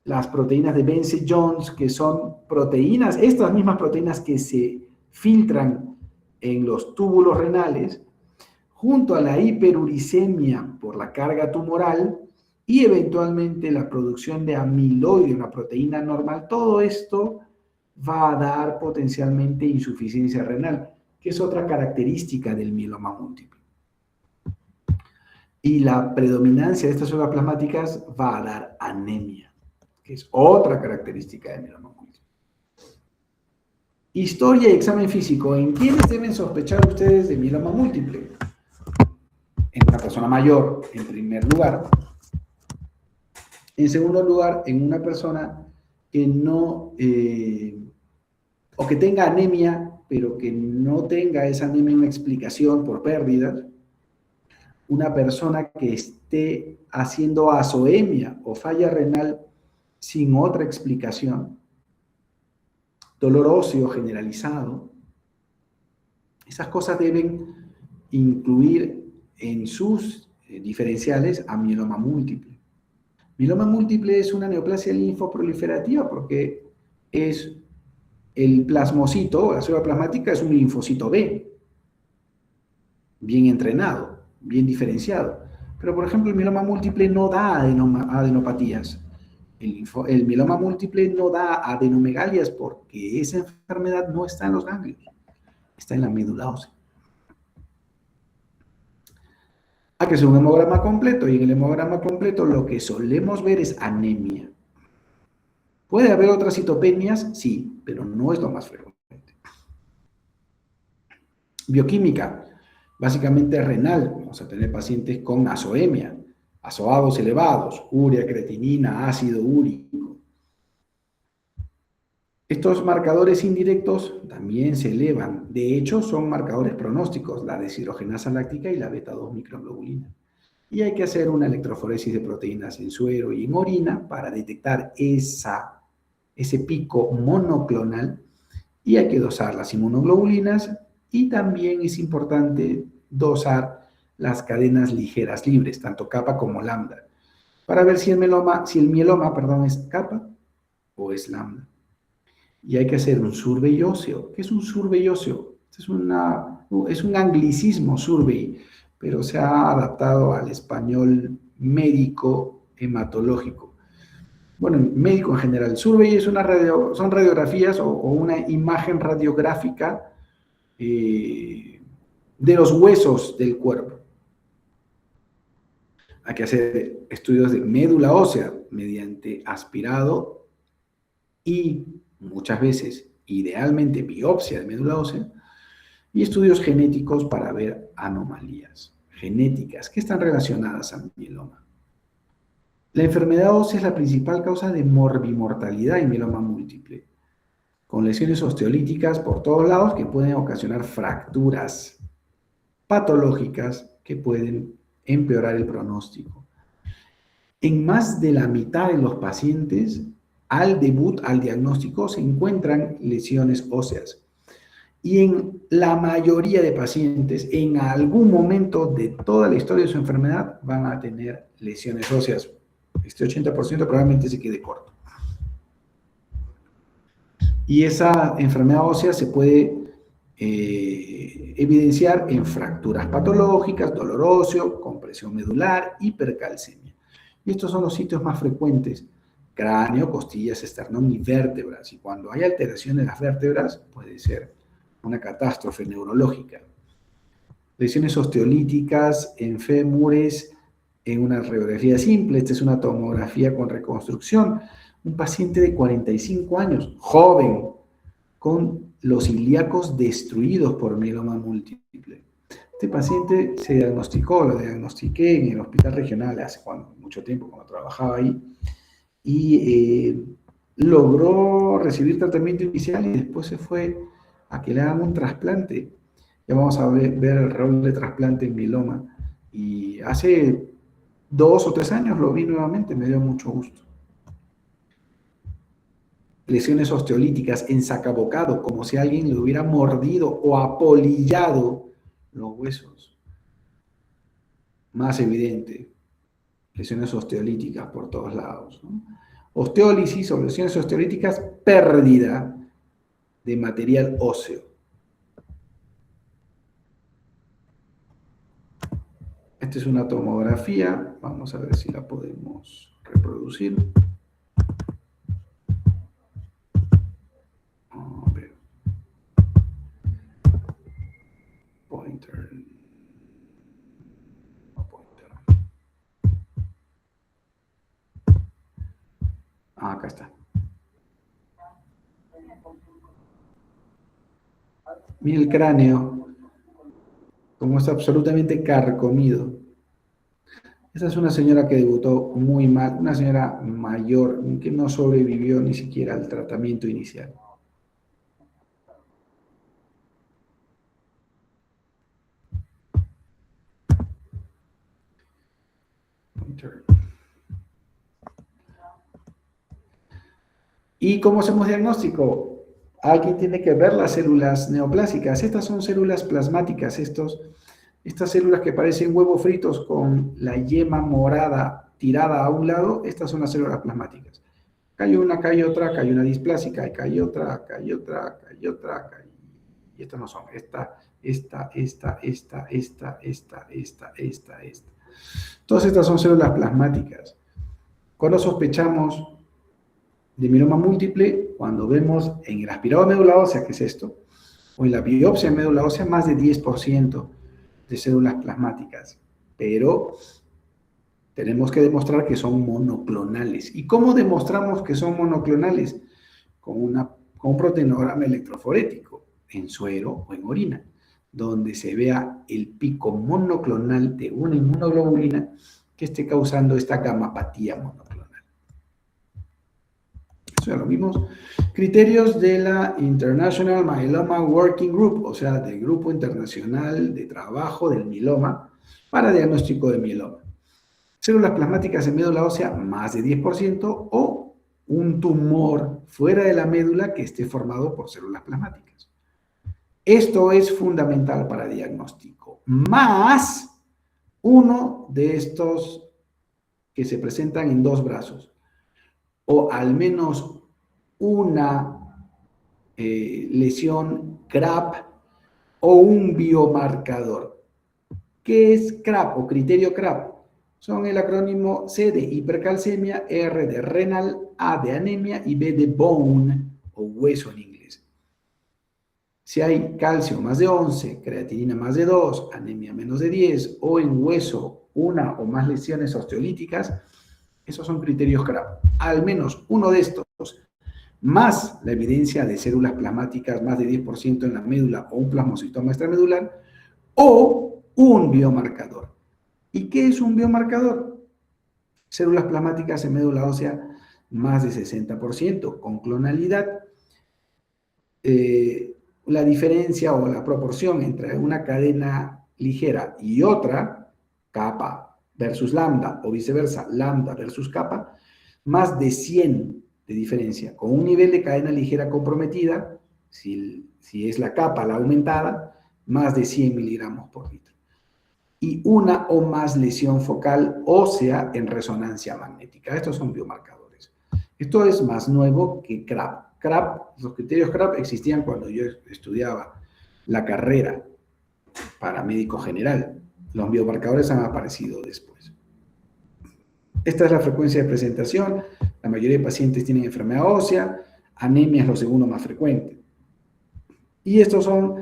las proteínas de Vance-Jones, que son proteínas, estas mismas proteínas que se filtran en los túbulos renales, junto a la hiperuricemia por la carga tumoral y eventualmente la producción de amiloide, una proteína normal, todo esto va a dar potencialmente insuficiencia renal, que es otra característica del mieloma múltiple. Y la predominancia de estas células plasmáticas va a dar anemia, que es otra característica de mieloma múltiple. Historia y examen físico. ¿En quiénes deben sospechar ustedes de mieloma múltiple? En una persona mayor, en primer lugar. En segundo lugar, en una persona que no, o que tenga anemia, pero que no tenga esa anemia una explicación por pérdidas. Una persona que esté haciendo azoemia o falla renal sin otra explicación. Dolor óseo generalizado. Esas cosas deben incluir en sus diferenciales a mieloma múltiple. Mieloma múltiple es una neoplasia linfoproliferativa porque es el plasmocito, la célula plasmática es un linfocito B, bien entrenado, bien diferenciado. Pero, por ejemplo, el mieloma múltiple no da adenopatías. El mieloma múltiple no da adenomegalias porque esa enfermedad no está en los ganglios, está en la médula ósea. Hay que hacer un hemograma completo y en el hemograma completo lo que solemos ver es anemia. ¿Puede haber otras citopenias? Sí, pero no es lo más frecuente. Bioquímica, básicamente renal. Vamos a tener pacientes con azoemia, azoados elevados, urea, creatinina, ácido úrico. Estos marcadores indirectos también se elevan. De hecho, son marcadores pronósticos, la deshidrogenasa láctica y la beta-2 microglobulina. Y hay que hacer una electroforesis de proteínas en suero y en orina para detectar ese pico monoclonal y hay que dosar las inmunoglobulinas y también es importante dosar las cadenas ligeras libres, tanto kappa como lambda, para ver si el mieloma, es kappa o es lambda. Y hay que hacer un survey óseo. ¿Qué es un survey óseo? Es un anglicismo, survey, pero se ha adaptado al español médico hematológico. Bueno, médico en general. Survey es son radiografías o una imagen radiográfica de los huesos del cuerpo. Hay que hacer estudios de médula ósea mediante aspirado y muchas veces, idealmente, biopsia de médula ósea y estudios genéticos para ver anomalías genéticas que están relacionadas al mieloma. La enfermedad ósea es la principal causa de morbimortalidad en mieloma múltiple, con lesiones osteolíticas por todos lados que pueden ocasionar fracturas patológicas que pueden empeorar el pronóstico. En más de la mitad de los pacientes, al debut, al diagnóstico, se encuentran lesiones óseas. Y en la mayoría de pacientes, en algún momento de toda la historia de su enfermedad, van a tener lesiones óseas. Este 80% probablemente se quede corto. Y esa enfermedad ósea se puede evidenciar en fracturas patológicas, dolor óseo, compresión medular, hipercalcemia. Y estos son los sitios más frecuentes: cráneo, costillas, esternón y vértebras. Y cuando hay alteraciones en las vértebras, puede ser una catástrofe neurológica. Lesiones osteolíticas en fémures, en una radiografía simple. Esta es una tomografía con reconstrucción. Un paciente de 45 años, joven, con los ilíacos destruidos por mieloma múltiple. Este paciente lo diagnostiqué en el hospital regional hace mucho tiempo, cuando trabajaba ahí, y logró recibir tratamiento inicial y después se fue a que le hagan un trasplante. Ya vamos a ver el rol de trasplante en mieloma. Y hace 2 o 3 años lo vi nuevamente, me dio mucho gusto. Lesiones osteolíticas en sacabocado, como si alguien le hubiera mordido o apolillado los huesos. Más evidente, lesiones osteolíticas por todos lados, ¿no? Osteólisis o lesiones osteolíticas, pérdida de material óseo. Esta es una tomografía, vamos a ver si la podemos reproducir. A ver. Pointer. acá está. Mira el cráneo, como está absolutamente carcomido. Esta es una señora que debutó muy mal, una señora mayor que no sobrevivió ni siquiera al tratamiento inicial. ¿Y cómo hacemos diagnóstico? Alguien tiene que ver las células neoplásicas. Estas son células plasmáticas, estas células que parecen huevos fritos con la yema morada tirada a un lado, estas son las células plasmáticas. Cae una, cae otra, cae una displásica, y cae otra, cae otra, cae otra, cae... Y estas no son. Esta. Todas estas son células plasmáticas. Cuando sospechamos de mieloma múltiple, cuando vemos en el aspirado de médula ósea, que es esto, o en la biopsia de médula ósea, más de 10% de células plasmáticas. Pero tenemos que demostrar que son monoclonales. ¿Y cómo demostramos que son monoclonales? Con un proteinograma electroforético, en suero o en orina, donde se vea el pico monoclonal de una inmunoglobulina que esté causando esta gamapatía monoclonal. Eso ya lo vimos. Criterios de la International Myeloma Working Group, o sea, del Grupo Internacional de Trabajo del Mieloma para diagnóstico de mieloma. Células plasmáticas en médula ósea, más de 10%, o un tumor fuera de la médula que esté formado por células plasmáticas. Esto es fundamental para diagnóstico, más uno de estos que se presentan en dos brazos, o al menos una lesión CRAP o un biomarcador. ¿Qué es CRAP o criterio CRAP? Son el acrónimo C de hipercalcemia, R de renal, A de anemia y B de bone o hueso en inglés. Si hay calcio más de 11, creatinina más de 2, anemia menos de 10 o en hueso una o más lesiones osteolíticas, esos son criterios CRAP. Al menos uno de estos, más la evidencia de células plasmáticas más de 10% en la médula o un plasmocitoma extramedular, o un biomarcador. ¿Y qué es un biomarcador? Células plasmáticas en médula ósea más de 60%, con clonalidad. La diferencia o la proporción entre una cadena ligera y otra, kappa versus lambda o viceversa, lambda versus kappa, más de 100 de diferencia, con un nivel de cadena ligera comprometida, si es la kappa la aumentada, más de 100 miligramos por litro. Y una o más lesión focal ósea en resonancia magnética. Estos son biomarcadores. Esto es más nuevo que CRAP. Los criterios CRAP existían cuando yo estudiaba la carrera para médico general. Los biomarcadores han aparecido después. Esta es la frecuencia de presentación. La mayoría de pacientes tienen enfermedad ósea. Anemia es lo segundo más frecuente. Y estos son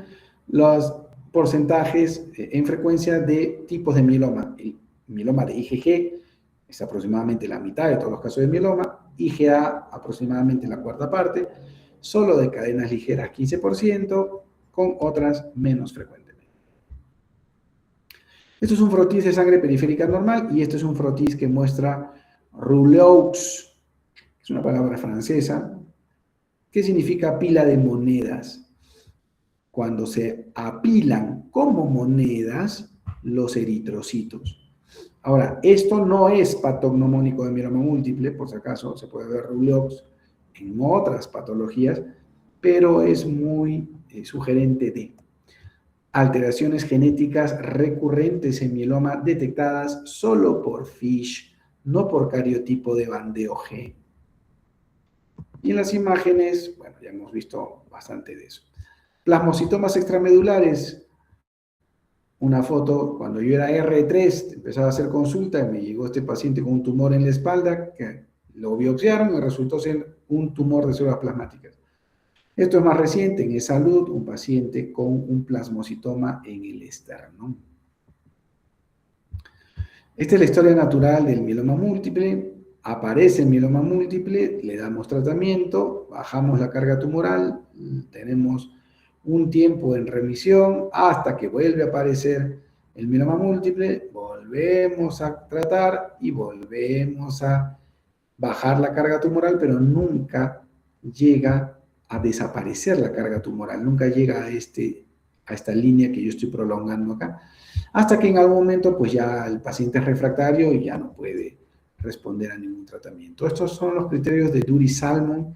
los porcentajes en frecuencia de tipos de mieloma. El mieloma de IgG es aproximadamente la mitad de todos los casos de mieloma. IgA aproximadamente la cuarta parte. Solo de cadenas ligeras 15%, con otras menos frecuentemente. Esto es un frotis de sangre periférica normal y esto es un frotis que muestra rouleaux, que es una palabra francesa, que significa pila de monedas. Cuando se apilan como monedas los eritrocitos. Ahora, esto no es patognomónico de mieloma múltiple, por si acaso se puede ver rouleaux en otras patologías, pero es muy sugerente de alteraciones genéticas recurrentes en mieloma detectadas solo por FISH, no por cariotipo de bandeo G. Y en las imágenes, bueno, ya hemos visto bastante de eso. Plasmocitomas extramedulares. Una foto, cuando yo era R3, empezaba a hacer consulta y me llegó este paciente con un tumor en la espalda, que lo biopsiaron y resultó ser un tumor de células plasmáticas. Esto es más reciente, en eSalud, un paciente con un plasmocitoma en el esternón. Esta es la historia natural del mieloma múltiple. aparece el mieloma múltiple, le damos tratamiento, bajamos la carga tumoral, tenemos un tiempo en remisión hasta que vuelve a aparecer el mieloma múltiple, volvemos a tratar y volvemos a bajar la carga tumoral, pero nunca llega a desaparecer la carga tumoral, nunca llega a esta línea que yo estoy prolongando acá, hasta que en algún momento pues ya el paciente es refractario y ya no puede responder a ningún tratamiento. Estos son los criterios de Dury-Salmon,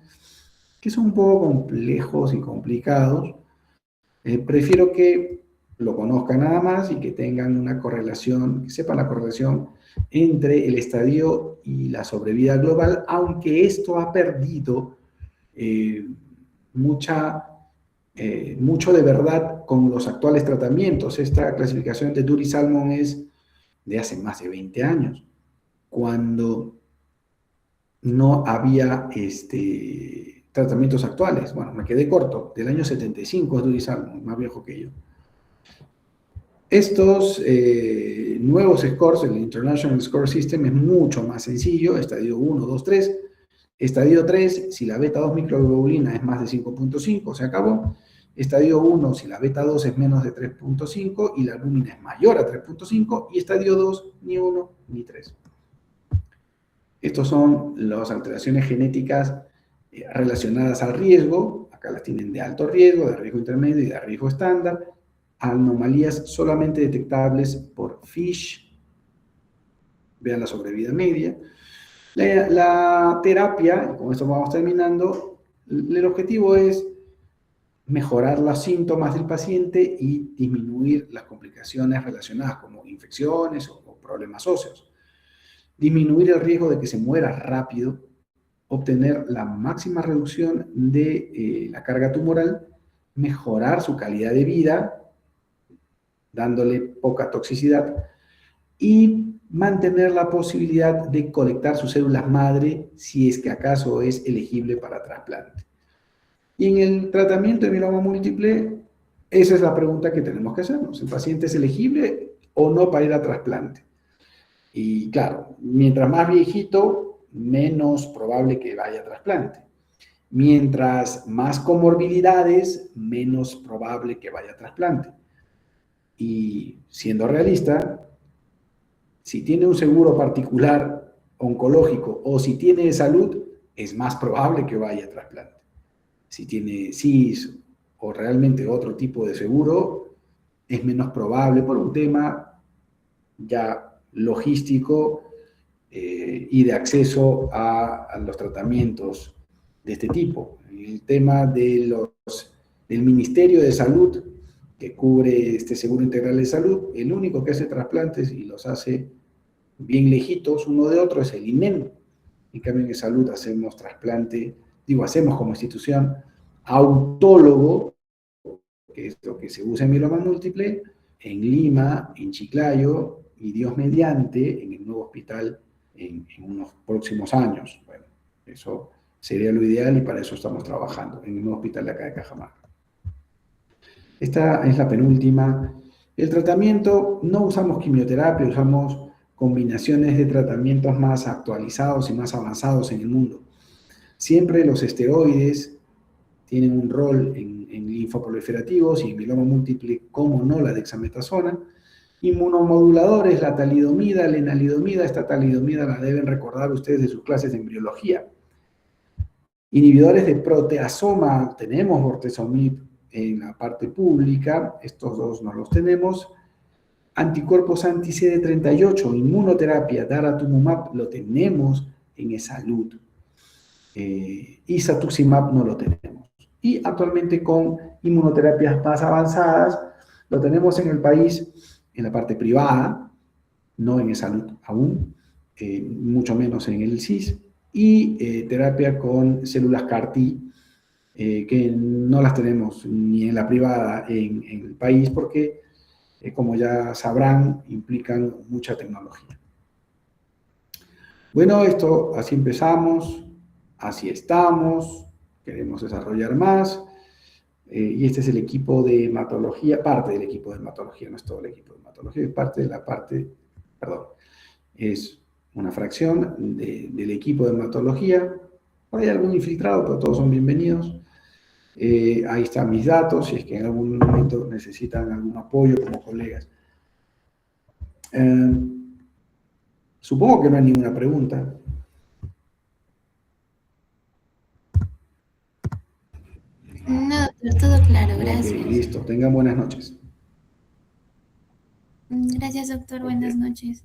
que son un poco complejos y complicados. Prefiero que lo conozcan nada más y que tengan una correlación, que sepan la correlación entre el estadio y la sobrevida global, aunque esto ha perdido mucho de verdad con los actuales tratamientos. Esta clasificación de Dury-Salmon es de hace más de 20 años, cuando no había tratamientos actuales. Bueno, me quedé corto, del año 75 es Dury-Salmon, más viejo que yo. Estos nuevos scores, el International Score System, es mucho más sencillo, estadio 1, 2, 3. Estadio 3, si la beta 2 microglobulina es más de 5.5, se acabó. Estadio 1, si la beta 2 es menos de 3.5 y la albúmina es mayor a 3.5. Y estadio 2, ni 1 ni 3. Estos son las alteraciones genéticas relacionadas al riesgo. Acá las tienen de alto riesgo, de riesgo intermedio y de riesgo estándar. Anomalías solamente detectables por FISH. Vean la sobrevida media. La terapia, y con esto vamos terminando, el objetivo es mejorar los síntomas del paciente y disminuir las complicaciones relacionadas como infecciones o problemas óseos. Disminuir el riesgo de que se muera rápido, obtener la máxima reducción de la carga tumoral, mejorar su calidad de vida, dándole poca toxicidad, y mantener la posibilidad de colectar sus células madre si es que acaso es elegible para trasplante. Y en el tratamiento de mieloma múltiple, esa es la pregunta que tenemos que hacernos. ¿El paciente es elegible o no para ir a trasplante? Y claro, mientras más viejito, menos probable que vaya a trasplante. Mientras más comorbilidades, menos probable que vaya a trasplante. Y siendo realista, si tiene un seguro particular oncológico o si tiene de salud, es más probable que vaya a trasplante. Si tiene CIS o realmente otro tipo de seguro, es menos probable por un tema ya logístico y de acceso a los tratamientos de este tipo. El tema del Ministerio de Salud, que cubre este Seguro Integral de Salud, el único que hace trasplantes y los hace bien lejitos uno de otro es el INEM. En cambio, en salud hacemos trasplante, hacemos como institución autólogo, que es lo que se usa en mieloma múltiple, en Lima, en Chiclayo y Dios mediante, en el nuevo hospital en unos próximos años. Bueno, eso sería lo ideal y para eso estamos trabajando en el nuevo hospital de acá de Cajamarca. Esta es la penúltima. El tratamiento, no usamos quimioterapia, usamos combinaciones de tratamientos más actualizados y más avanzados en el mundo. Siempre los esteroides tienen un rol en linfoproliferativos y en mieloma múltiple, como no la dexametasona. Inmunomoduladores, la talidomida, la lenalidomida. Esta talidomida la deben recordar ustedes de sus clases de embriología. Inhibidores de proteasoma, tenemos bortezomib en la parte pública, estos dos no los tenemos. Anticuerpos anti-CD38, inmunoterapia, daratumumab, lo tenemos en eSalud. Isatuximab no lo tenemos. Y actualmente con inmunoterapias más avanzadas, lo tenemos en el país, en la parte privada, no en eSalud aún, mucho menos en el CIS, y terapia con células CAR-T, que no las tenemos ni en la privada en el país porque, como ya sabrán, implican mucha tecnología. Bueno, esto, así empezamos, así estamos, queremos desarrollar más, y este es el equipo de hematología, parte del equipo de hematología, no es todo el equipo de hematología, es parte de la parte, perdón, es una fracción del equipo de hematología. Por ahí algún infiltrado, pero todos son bienvenidos. Ahí están mis datos, si es que en algún momento necesitan algún apoyo como colegas. Supongo que no hay ninguna pregunta. No, doctor, todo claro, Ok, gracias. listo. Tengan buenas noches. Gracias, doctor, buenas Ok. noches.